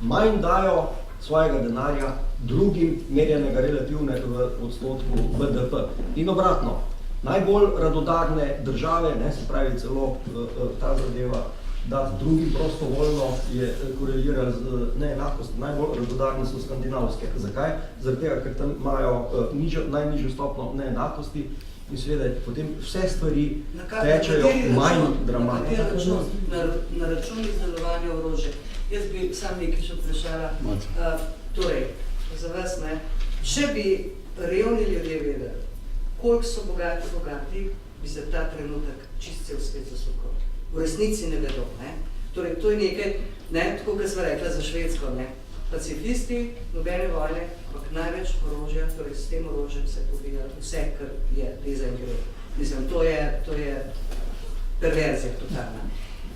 manj dajo svojega denarja drugim merjenega relativne v odstotku BDP. In obratno, najbolj radodarne države, se pravi celo ta zadeva, da drugim prostovoljno je korelira z neenakost, najbolj radodarne so skandinavske. Zakaj? Zaradi tega, ker tam imajo najnižjo stopno neenakosti in seveda potem vse stvari tečejo manj dramatično. Na račun izdelovanja orožja. Jaz bi sam nekaj še vprašala. Torej, za vas, če bi revni ljudje vedeli, koliko so bogati, bi se ta trenutek čist cel svet zasukal. V resnici ne vedo. Torej, to je nekaj, tako kot sva rekla za Švedsko, pacifisti, nobene vojne, ampak največ orožja, torej s tem orožjem se pobija vse, kar je reza in gre. Mislim, to je perverzija totalna.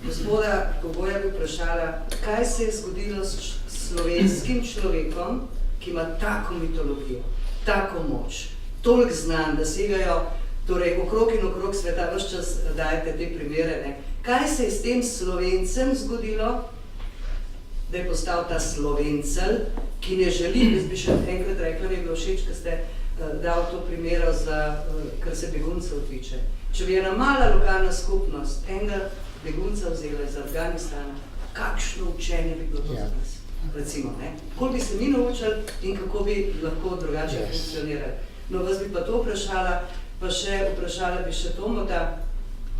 Gospoda Kogoja bi vprašala, kaj se je zgodilo s slovenskim človekom, ki ima tako mitologijo, tako moč, toliko znanj, da segajo torej okrog in okrog sveta, ves čas dajete te primere, ne? Kaj se je s tem Slovencem zgodilo, da je postal ta Slovencel, ki ne želi, jaz bi še enkrat rekla, mi je bilo všeč, ko ste dal to primero, kar se beguncev tiče. Če bi ena mala lokalna skupnost enega begunca vzela iz Afganistana, kakšno učenje bi bilo to za nas, recimo, ne? Koliko bi se mi naučili in kako bi lahko drugače funkcionirali. No, vas bi pa to vprašala, pa še vprašala bi še to, da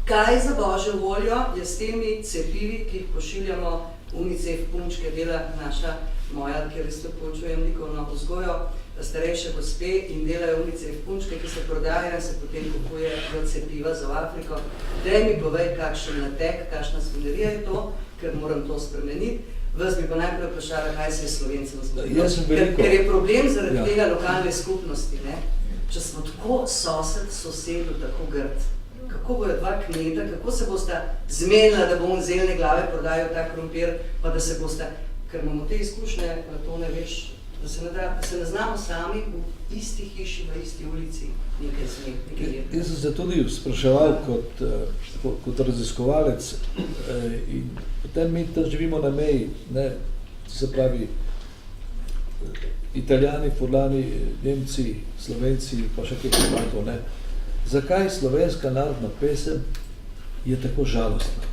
kaj za Božjo voljo je s temi cepivi, ki jih pošiljamo UNICEF punčke, dela naša, moja, kjer isto poučujem likovno vzgojo, starejše gospe in delajo UNICEF punčke, ki se prodajajo in se potem kupuje v cepiva za Afriko. Daj mi povej, kakšen natek, kakšna svinjarija je to, ker moram to spremeniti. Vas bi pa najprej vprašala, kaj se je Slovencem zgodilo. Ker je problem zaradi tega lokalne skupnosti, ne? Če smo tako sosedu tako grd, kako bojo dva kmeta, kako se bosta zmenila, da bomo zelene glave prodajal ta krompir, pa da se bosta, ker imamo te izkušnje, to ne veš, da se ne znamo sami v isti hiši, v isti ulici nekaj zmeniti. Jaz sem se tudi spraševal kot raziskovalec in potem mi tam živimo na meji, ne, se pravi Italijani, Furlani, Nemci, Slovenci, pa še kaj to, ne. Zakaj slovenska narodna pesem je tako žalostna?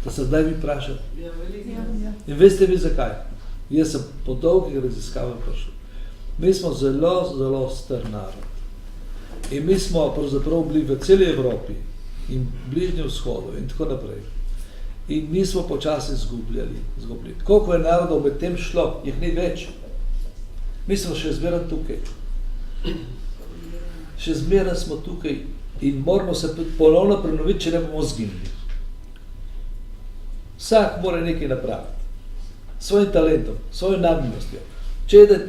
To se zdaj vi vprašati. In veste vi zakaj? Jaz sem po dolgih raziskavah prišel. Mi smo zelo, zelo star narod. In mi smo pravzaprav bili v celi Evropi in bližnjem vzhodu in tako naprej. In mi smo počasi izgubljali. Koliko je narodov med tem šlo, jih ni več. Mi smo še zmeraj tukaj. Še zmeraj smo tukaj in moramo se ponovno prenoviti, če ne bomo zginili. Vsak mora nekaj napraviti. Svojim talentom, svojim namenostjo. Če eden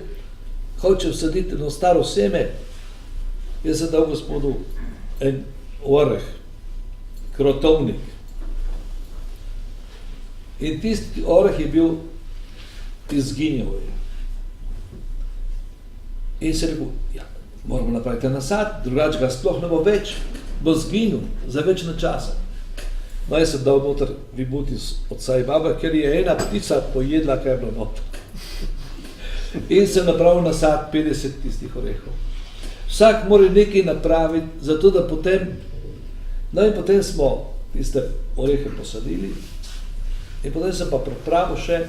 hoče vsaditi eno staro seme, jaz sem dal gospodu en oreh, krotovnik. In tisti oreh je bil izginjal. In se rekel, ja, moramo napraviti nasad, drugače ga sploh ne bo več, bo zginil za večno časa. No, jaz sem dal noter vibuti od Sajbaba, ker je ena ptica pojedla, kaj je bilo noter. In sem napravil nasad 50 tistih orehov. Vsak mora nekaj napraviti, zato da potem, no in potem smo tiste orehe posadili in potem sem pa pripravil še,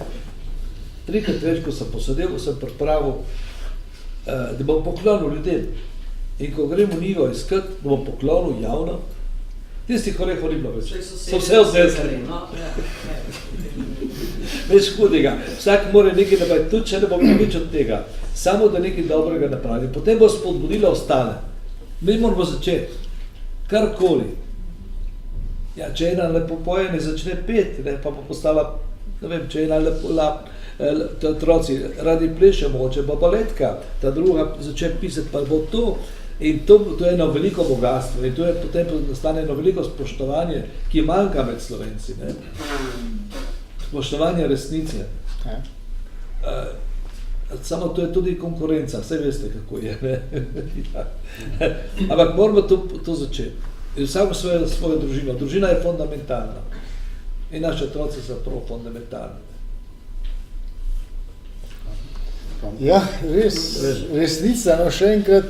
3-krat več, ko sem posadil, sem pripravil, da bom poklonil ljudem. In ko grem v njivo iskat, da bom poklonil javno, tistih orehov ni bilo več. So vse odnesli. Več hudega. Vsak mora nekaj napraviti, tudi če ne bom nič od tega. Samo da nekaj dobrega napravi. Potem bo spodbudila ostale. Mi moramo začeti. Karkoli. Ja, če ena lepo poje, ne začne peti, ne, pa bo postala, ne vem, če ena lepo otroci radi pleše mogoče, bo baletka, ta druga začne pisati, pa bo to. In to je eno veliko bogatstvo in to je potem nastane eno veliko spoštovanje, ki manjka med Slovenci. Ne? Spoštovanje resnice. Samo to je tudi konkurenca, vse veste, kako je. Ne? Ampak moramo to začeti. In vsako svojo družino. Družina je fundamentalna. In naše otroci so prav fundamentalni. Ja, res, resnica, no še enkrat,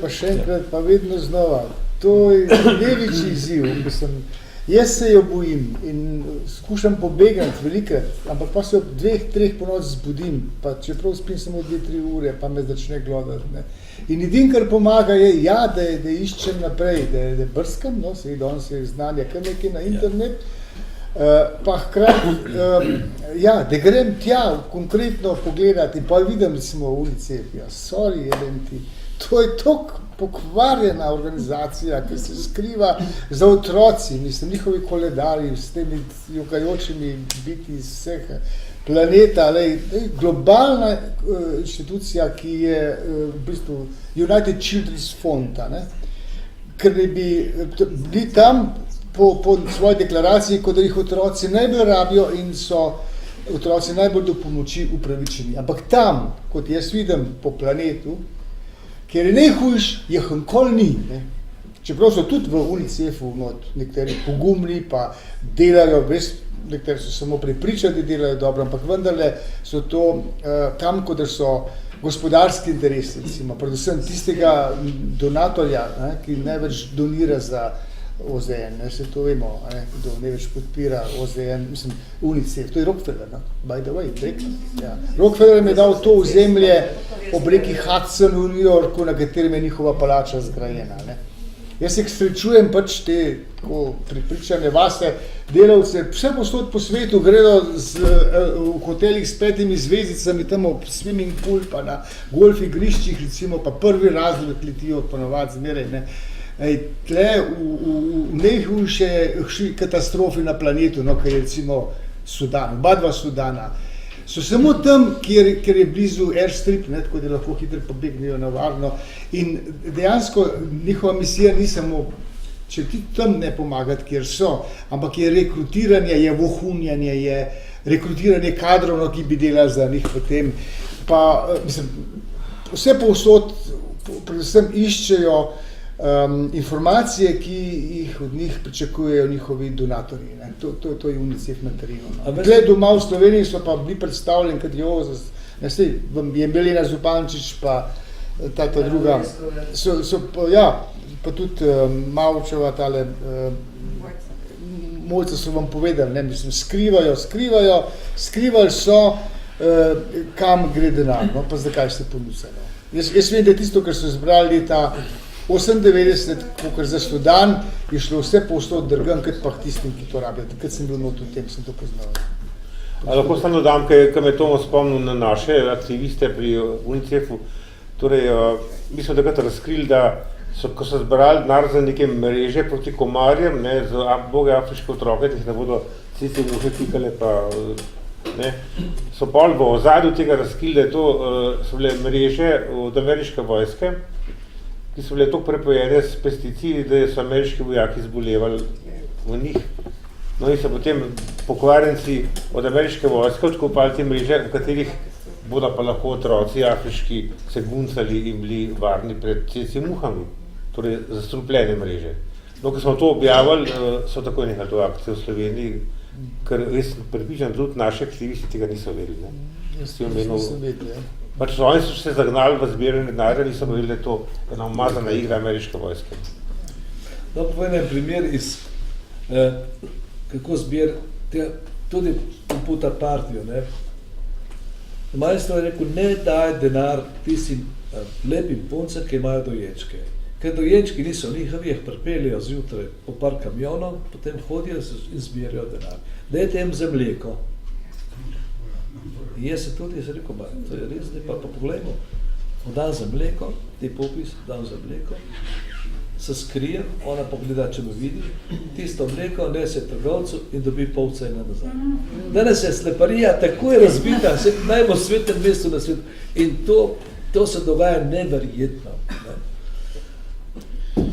pa vedno znova. To je največji izziv. Jaz se jo bojim in skušam pobegati velikrat, ampak pa se ob 2-3 po noč zbudim, pa čeprav spim samo 2-3 ure, pa me začne glodati. Ne. In edin, kar pomaga je, ja, da iščem naprej, da brskam, no, se danes je znanje kar nekaj na internet, pa hkrati, ja, da grem tja konkretno pogledati in pa vidim, recimo, ulice, ja, sorry, to je toliko pokvarjena organizacija, ki se skriva za otroci, mislim, njihovi koledarji s temi jokajočimi biti iz vseh planeta, globalna inštitucija, ki je v bistvu United Children's Fund, ne? ker ne bi bili tam po svoji deklaraciji, kot da jih otroci najbolj rabijo in so otroci najbolj do pomoči upravičeni. Ampak tam, kot jaz vidim po planetu, kjer je najhujš, je nikoli ni. Ne? Čeprav so tudi v UNICEF-u nekateri pogumni, pa delajo, nekateri so samo prepričani, da delajo dobro, ampak vendarle so to tam, kot so gospodarski interesi, recimo, predvsem tistega donatorja, ne, ki največ donira za OZN, ne, vse to vemo, ne, kdo največ podpira OZN, mislim, UNICEF, to je Rockefeller, no, by the way, ja. Rockefeller mi je dal to ozemlje ob reki Hudson v New Yorku, na katerem je njihova palača zgrajena, ne. Jaz se srečujem pač te pripričane vase, delavce, vse posod po svetu gredo v hotelih s 5 zvezdicami, tam ob swimming pool, pa na golf igriščih, recimo, pa prvi razred letijo ponovadi zmeraj, ne. Tle v najhujše katastrofi na planetu, no, kar je recimo Sudan, oba dva Sudana, so samo tam, kjer je blizu airstrip, ne, tako da lahko hitro pobegnejo na varno. In dejansko njihova misija ni samo, če ti tam ne pomagati, kjer so, ampak je rekrutiranje, je vohunjanje, je rekrutiranje kadrov, ki bi delali za njih potem. Pa, mislim, vse povsod predvsem iščejo informacije, ki jih od njih pričakujejo njihovi donatorji. Ne. To je UNICEF na terenu. No. Tle doma v Sloveniji so pa bili predstavljeni, kad je Milena Zupančič, pa ta druga, pa tudi Mavčeva, tale Mojca so vam povedali, ne, mislim, skrivali so, kam gre denar, no, pa zakaj se ponusa. No. Jaz vem, da tisto, kar so zbrali leta 98, kakor za Sudan, je šlo vse povsod drgam, kot pa tistim, ki to rabijo. Takrat sem bil not v tem, sem to poznal. Lahko samo dodam, ker me to spomnil na naše aktiviste pri UNICEF-u. Torej, mi smo takrat razkrili, da ko so zbrali denar za neke mreže proti komarjem, ne, za boge afriške otroke, teh ne bodo cice muhe pikale, pa ne, so pol v ozadju tega razkrili, da to so bile mreže od ameriške vojske, ki so bile toliko prepojene s pesticidi, da so ameriški vojaki zbolevali v njih. No in so potem pokvarjenci od ameriške vojske odkopali te mreže, v katerih bodo pa lahko otroci afriški se guncali in bili varni pred ceci muhami, torej zastrupljene mreže. No, ko smo to objavili, so takoj nehali to akcijo v Sloveniji, ker res pripričam, tudi naši aktivisti tega niso vedeli. Pač oni so se zagnali v zbiranje denarja, niso vedeli, da je to ena umazana igra ameriške vojske. No, povem en primer iz, kako zbir, tudi Computer Partijo, ne. Majstvo je rekel, ne daj denar tistim lepim puncem, ki imajo dojenčke. Ker dojenčki niso njihovi, jih pripeljejo zjutraj po par kamionov, potem hodijo in zbirajo denar. Dajte jim za mleko. In jaz se tudi rekel, to je res, pa poglejmo, dam za mleko, te popis, dam za mleko, se skrijem, ona pogleda, če me vidi, tisto mleko nese trgovcu in dobi pol cene nazaj. Danes je sleparija tako je razbita, se najbolj svetem mestu na svetu in to se dogaja neverjetno. Ne.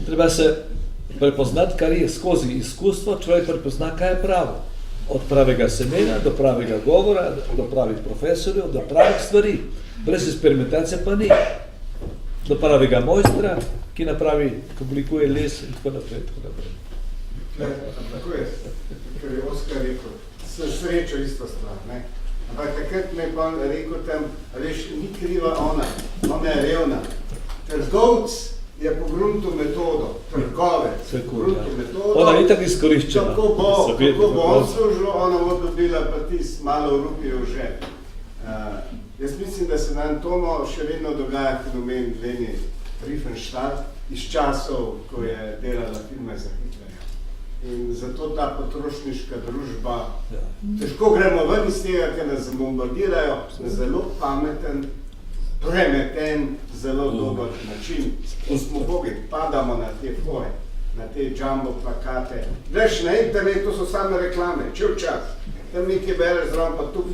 Treba se prepoznati, kar je skozi izkustvo, človek prepozna, kaj je pravo. Od pravega semena do pravega govora, do pravih profesorjev, do pravih stvari. Brez eksperimentacije pa ni. Do pravega mojstra, ki napravi, ko oblikuje les in tako naprej. Tako je, ker je Oskar rekel, srečo isto stvar, ne. Ampak takrat me je pa rekel tam, veš, ni kriva ona je revna. Trgovc je pogruntil metodo, trgovec, pogruntil metodo. Ona je tako izkoriščena. Kako bo on služil, ona bo dobila pa tis malo rupije v žep. Jaz mislim, da se nam Tomo še vedno dogaja fenomen Leni Riefenstahl iz časov, ko je delala filme za Hitlerja. In zato ta potrošniška družba, težko gremo ven iz tega, ker nas bombardirajo na zelo pameten, premeten, zelo dober način. In smo bogi, padamo na te foje, na te jumbo plakate. Veš, na internetu so same reklame, čel čas. Tam nekaj bereš zraven, pa tu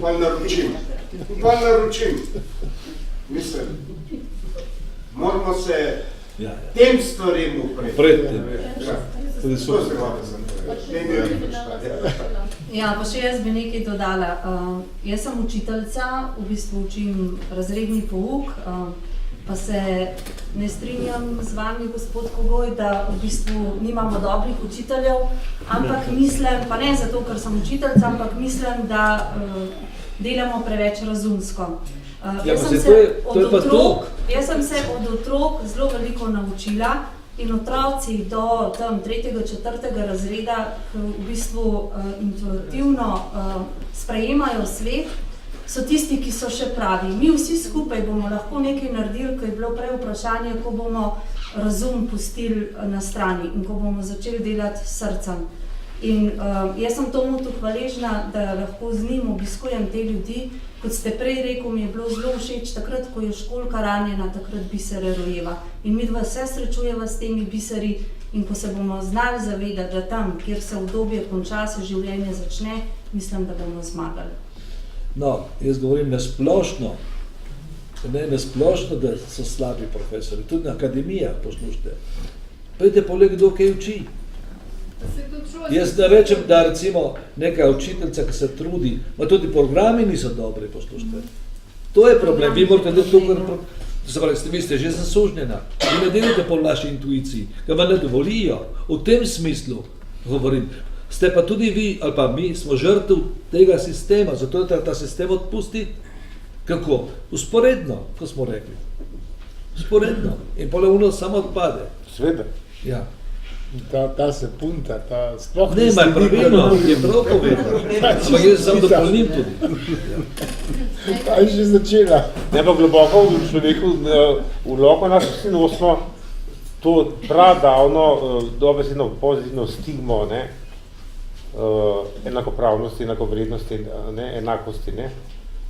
pa naročim. Mislim, moramo se Ja. Tem stvarem upred. Predtem. Ja. Tudi To super. se hoče sem povedati. Ja, pa še jaz bi nekaj dodala. Jaz sem učiteljica, v bistvu učim razredni pouk, pa se ne strinjam z vami, gospod Kogoj, da v bistvu nimamo dobrih učiteljev, ampak mislim, pa ne zato, ker sem učiteljica, ampak mislim, da delamo preveč razumsko. Jaz sem se od otrok zelo veliko naučila in otroci do tam 3., 4. razreda v bistvu intuitivno sprejemajo svet, so tisti, ki so še pravi. Mi vsi skupaj bomo lahko nekaj naredili, ko je bilo prej vprašanje, ko bomo razum pustili na strani in ko bomo začeli delati s srcem. In jaz sem tomu tu hvaležna, da lahko z njim obiskujem te ljudi. Kot ste prej rekel, mi je bilo zelo všeč, takrat, ko je školka ranjena, takrat bisere rojeva. In mi dva se srečujeva s temi biseri in ko se bomo znali zavedati, da tam, kjer se obdobje konča, se življenje začne, mislim, da bomo zmagali. No, jaz govorim nasplošno, da so slabi profesori, tudi na akademijah poslušajte. Pejte poleg, kdo kaj uči. Jaz ne rečem, da recimo neka učiteljica, ki se trudi, ma tudi programi niso dobri, poslušajte. To je problem, vi morate delati to, kar vi ste že zasužnjena. Vi ne delite po vaši intuiciji, ki vam ne dovolijo. V tem smislu govorim. Ste pa tudi vi, ali pa mi, smo žrtev tega sistema, zato je ta sistem odpustiti. Kako? Usporedno, ko smo rekli. Usporedno. In poleuno samo odpade. Sveda. Ja. Ta se punta, ta sploh ne ima pravilno, je prav povedal. Ampak jaz sam dopolnim tudi. Ta je že začela. Ne pa globoko v človeku, v loko nas vsi nosimo to prav davno, dobesedno pozitivno stigmo, ne? Enakopravnosti, enakovrednosti, ne? Enakosti. Ne?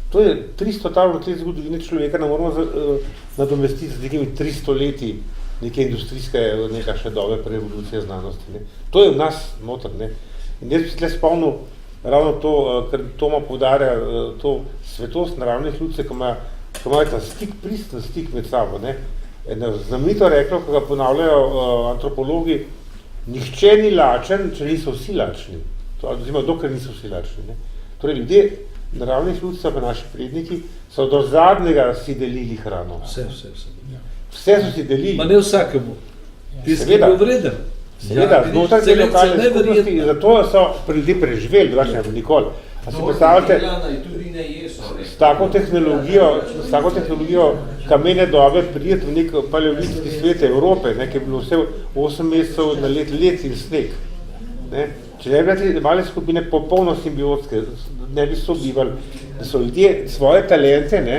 To je 300 let zgodovine človeka, ne moramo nadomestiti z nekimi 300 leti neke industrijske, neka še dobe prerevolucije znanosti. Ne. To je v nas noter. Ne. In jaz bi se tle spomnil ravno to, ker Toma poudarja to svetost naravnih ljudcev, ki imajo ta stik, pristen stik med sabo. Ne. Znamenito reklo, ko ga ponavljajo antropologi, nihče ni lačen, če niso vsi lačni. Oziroma, dokler niso vsi lačni. Ne. Torej, ljudje naravnih ljudcev, pa naši predniki, so do zadnjega si delili hrano. Vse. Vse so si delili. Ma ne vsakemu. Tisti, ki je bil vreden. Seveda, znotraj te lokalne skupnosti, zato so ljudje preživeli, drugače ne bo nikoli. A si predstavljate, s tako tehnologijo kamene dobe prijeti v nek paleolitski svet Evrope, ne, ki je bilo vse 8 mesecev na let in sneg. Ne. Če ne bi bile male skupine popolno simbiotske, ne bi sobivali, da so ljudje svoje talente, ne,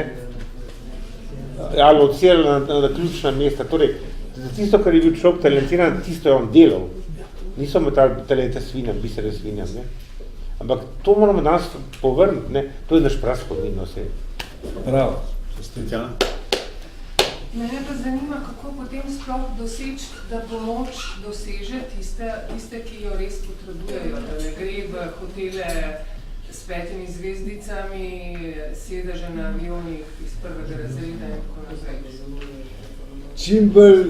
alocirali na ključna mesta. Torej, za tisto, kar je bil človek talentiran, tisto je on delal. Niso me talente svinjam, bisere svinjam. Ne? Ampak to moramo danes povrniti. Ne? To je naš prav spodnino vse. Prav. Mene pa zanima, kako potem sploh doseči, da pomoč doseže tiste, ki jo res potrebujejo, da ne gre v hotele s 5 zvezdicami, sedeže na avionih iz 1. razreda in tako naprej. Čim bolj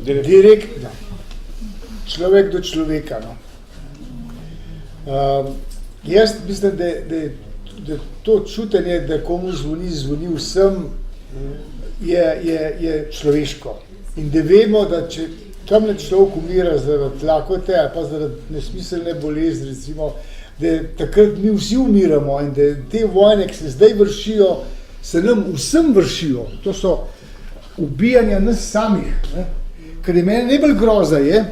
direktno, človek do človeka. No. Jaz mislim, da to čutenje, da komu zvoni vsem, je človeško. In da vemo, da če tamle človek umira zaradi lakote ali pa zaradi nesmiselne bolezni, recimo, da takrat mi vsi umiramo in da te vojne, ki se zdaj vršijo, se nam vsem vršijo. To so ubijanja nas samih. Ne? Ker je meni najbolj groza je,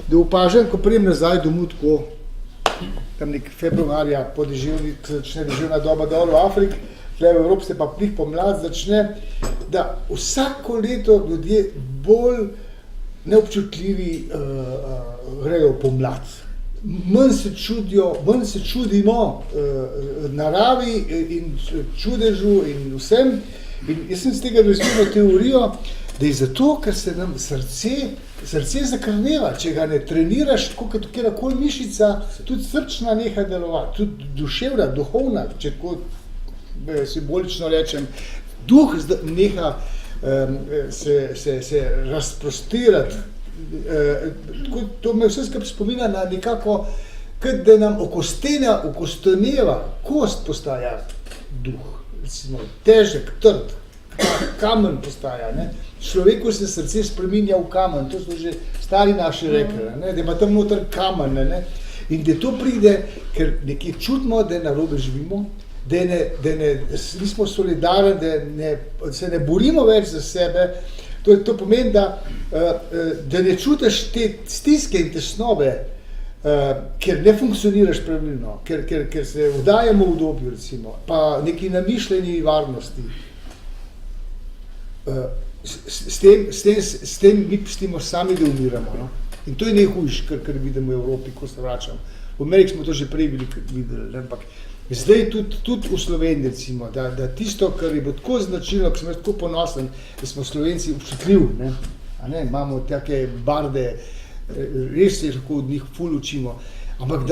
da opažam, ko prijem nazaj domov tako, tam nek februarja, po deževni, ko začne deževna doba dol v Afriki, tle v Evropi se pa plih pomlad začne, da vsako leto ljudje bolj neobčutljivi grejo pomlad. Manj se čudimo naravi in čudežu in vsem. In jaz sem z tega doživljal teorijo, da je zato, ker se nam srce zakrneva. Če ga ne treniraš, kot kjerkoli mišica, tudi srčna neha delovati, tudi duševna, duhovna, če tako simbolično rečem, duh neha se razprostirati. To me vse skupaj spominja na nekako, kot da nam okosteneva, kost postaja duh, recimo, težek, trd, kamen postaja. Ne? Človeku se srce spreminja v kamen, to so že stari naši rekli, ne? Da ima tam noter kamen. Ne? In da to pride, ker nekje čutimo, da narobe živimo, da nismo solidarni, da se ne borimo več za sebe. To pomeni, da ne čutiš te stiske in tesnobe, ker ne funkcioniraš pravilno, ker se vdajamo v obdobju, recimo, pa neki namišljeni varnosti. S tem mi pustimo sami, da umiramo. No? In to je najhujš, kar vidimo v Evropi, ko se vračam. V Ameriki smo to že prej videli, ampak zdaj tudi v Sloveniji, recimo, da tisto, kar je bilo tako značilno, ko sem tako ponosen, da smo Slovenci občutljivi, ne? Imamo take barde, res se lahko od njih ful učimo, ampak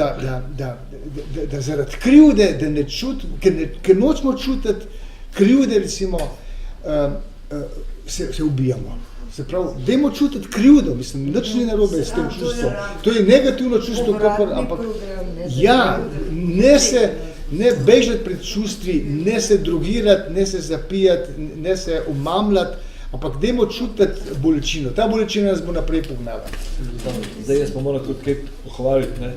da zaradi krivde, da ne čutim, ker nočemo čutiti krivde, recimo, se ubijamo. Se pravi, dajmo čutiti krivdo, mislim, nič ni narobe s tem čustvom. To je negativno čustvo, ampak ja, ne bežati pred čustvi, ne se drogirati, ne se zapijati, ne se umamljati, ampak dajmo čutiti bolečino. Ta bolečina nas bo naprej pognala. Zdaj jaz pa moram tudi kaj pohvaliti, ne.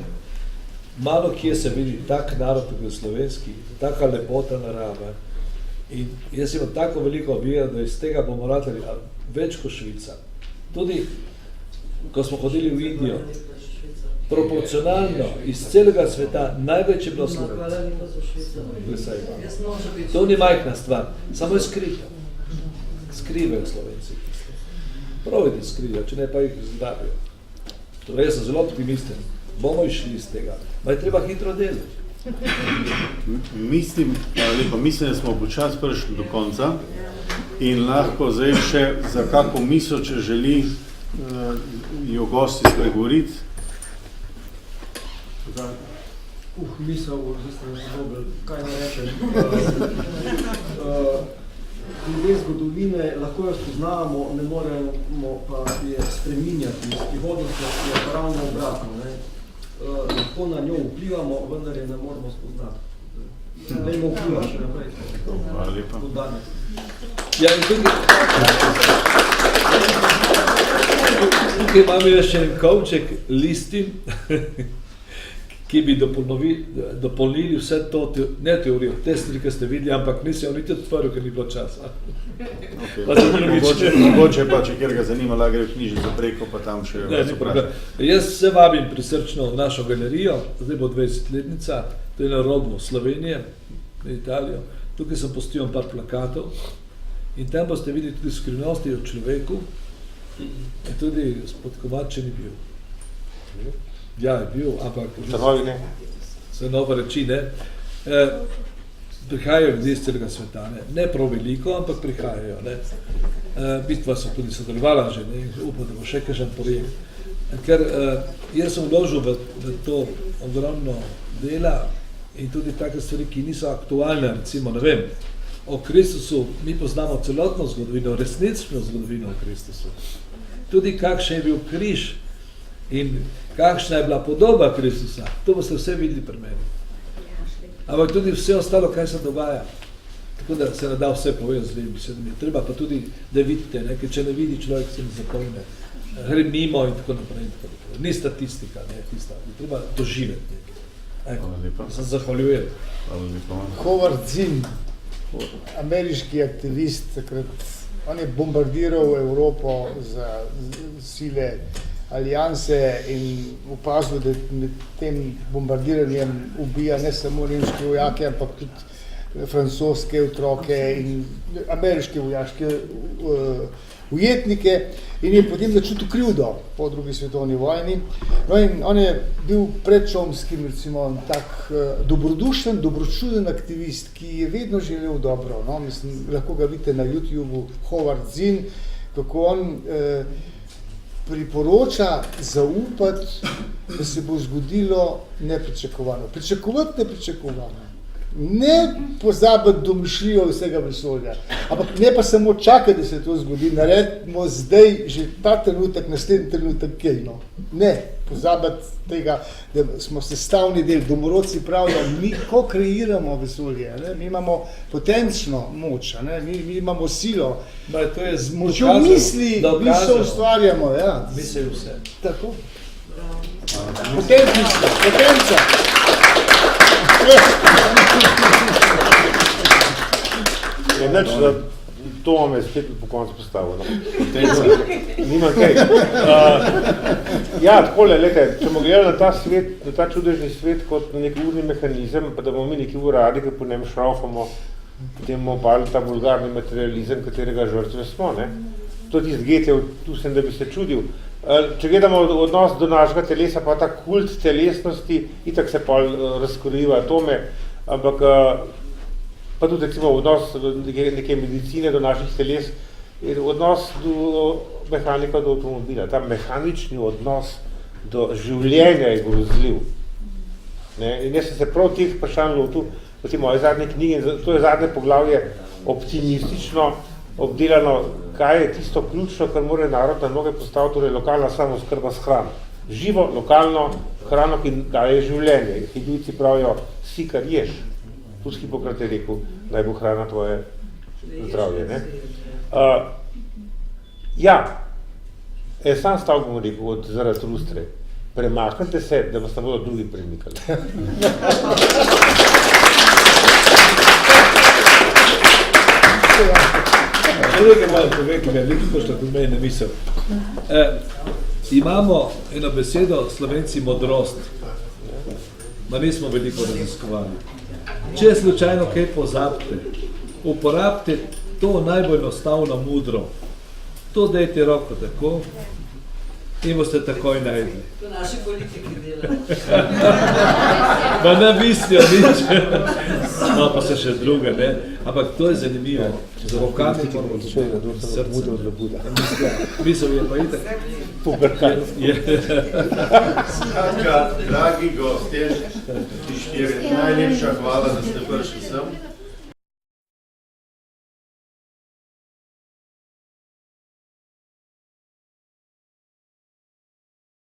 Malo kje se vidi tak narod, kot je slovenski, taka lepota narave. In jaz imam tako veliko vira, da iz tega bomo ratali več kot Švica. Tudi, ko smo hodili v Indijo, proporcionalno iz celega sveta največ je bilo Slovencev. To ni majhna stvar, samo je skrito. Skrivajo Slovenci. Pravite skrivajo, če ne pa jih zdravijo. Torej, jaz sem zelo optimisten. Bomo išli iz tega. Ma je treba hitro delati. Mislim, da smo počasi prišli do konca in lahko zdaj še za kako misel, če želi jo gosti spregovoriti. Misel, zdaj ste nas dobili, kaj ne rečem. Glede zgodovine lahko jo spoznavamo, ne moremo pa je spreminjati. Prihodnost je ravno obratno. Lahko na njo vplivamo, vendar je ne moramo spoznati. Dajmo vplivati še naprej. Hvala lepa. Od danes. Ja, in tukaj imamo še en kovček listin, ki bi dopolnili vse to, ne teorijo, te stvari, ki ste videli, ampak nisem niti odprl, ker ni bilo časa. Mogoče pa, če kjer ga zanima, lahko gre v knjižnico preko, pa tam še vas vprašam. Jaz se vabim prisrčno v našo galerijo, zdaj bo 20-letnica, to je na robu Slovenije, na Italijo. Tukaj sem postil par plakatov in tam boste videli tudi skrivnosti o človeku, in tudi gospod Kovač ni bil. Ja, je bil, ampak se nova reči, ne. Prihajajo ljudi iz celega sveta, ne prav veliko, ampak prihajajo, ne. Bitva so tudi sodelovala že, ne, upam, da bo še kakšen projekt. Ker jaz sem vložil v to ogromno dela in tudi take stvari, ki niso aktualne, recimo, ne vem, o Kristusu, mi poznamo celotno zgodovino, resnično zgodovino o Kristusu. Tudi kakšen je bil križ in kakšna je bila podoba Kristusa, to boste vse videli pri meni. Ampak tudi vse ostalo, kaj se dogaja. Tako da se ne da vse povedati z dvemi besedami. Treba pa tudi, da vidite, ne? Ker če ne vidi človek, se ne zapomne. Gre mimo in tako naprej. Ni statistika, ne, tista. Treba doživeti nekaj. Se zahvaljujem. Howard Zinn, ameriški aktivist, takrat, on je bombardiral Evropo za sile alijanse in opazil, da med tem bombardiranjem ubija ne samo nemške vojake, ampak tudi francoske otroke in ameriške vojaške ujetnike in je potem začutil krivdo po drugi svetovni vojni. No in on je bil pred Chomskim, recimo, tak dobrodušen, dobročuden aktivist, ki je vedno želel dobro. No? Mislim, lahko ga vidite na YouTubeu, Howard Zinn, kako on priporoča zaupati, da se bo zgodilo nepričakovano. Pričakovati nepričakovano. Ne pozabiti domišljijo vsega vesolja, ampak ne pa samo čakati, da se to zgodi, naredimo zdaj, že ta trenutek, naslednji trenutek, kaj, no. Ne pozabiti tega, da smo sestavni del, domorodci pravijo, mi ko kreiramo vesolje, ne? Mi imamo potenčno moč, ne? Mi imamo silo, To je z močjo misli, mi se ustvarjamo, ja. Misli vse. Tako. Potenca. Neč, to me spet po koncu postavil. No. Nimam kaj. Ja, takole, lejte, če bomo gledali na ta svet, na ta čudežni svet kot na nek urni mehanizem, pa da bomo mi neki uradi, ki po njem šraufamo, potem bomo pali ta vulgarni materializem, katerega žrtve smo. Ne? To je tisti Goethejev, tu sem, da bi se čudil. Če gledamo odnos do našega telesa, pa ta kult telesnosti, itak se pa razkoriva atome, ampak pa tudi recimo odnos neke medicine do naših teles, odnos do mehanika do avtomobila. Ta mehanični odnos do življenja je grozljiv. In jaz sem se prav teh vprašanj lotil v tej moje zadnje knjige, to je zadnje poglavje optimistično obdelano, kaj je tisto ključno, kar mora narod na noge postaviti, torej lokalna samooskrba s hrano. Živo, lokalno hrano, ki daje življenje. Hindujci pravijo, si kar ješ. Tudi Hipokrat je rekel, naj bo hrana tvoje zdravje. Ne? Sam stav bom rekel od Zaratustre. Premaknite se, da vas ne bodo drugi premikali. Nekaj malo povem, ki me je veliko što tudi meni misel. Imamo eno besedo, Slovenci, modrost. Ma nismo veliko raziskovali. Če slučajno kaj pozabite, uporabite to najbolj enostavno mudro. To dajte roko tako in boste takoj najdli. To naši politiki delajo. Ma ne mislijo nič. No, pa se še druga, ne? Ampak to je zanimivo. Z rokami moramo srce. Misel je pa itak. Skratka, dragi gostje, najlepša hvala, da ste prišli sem.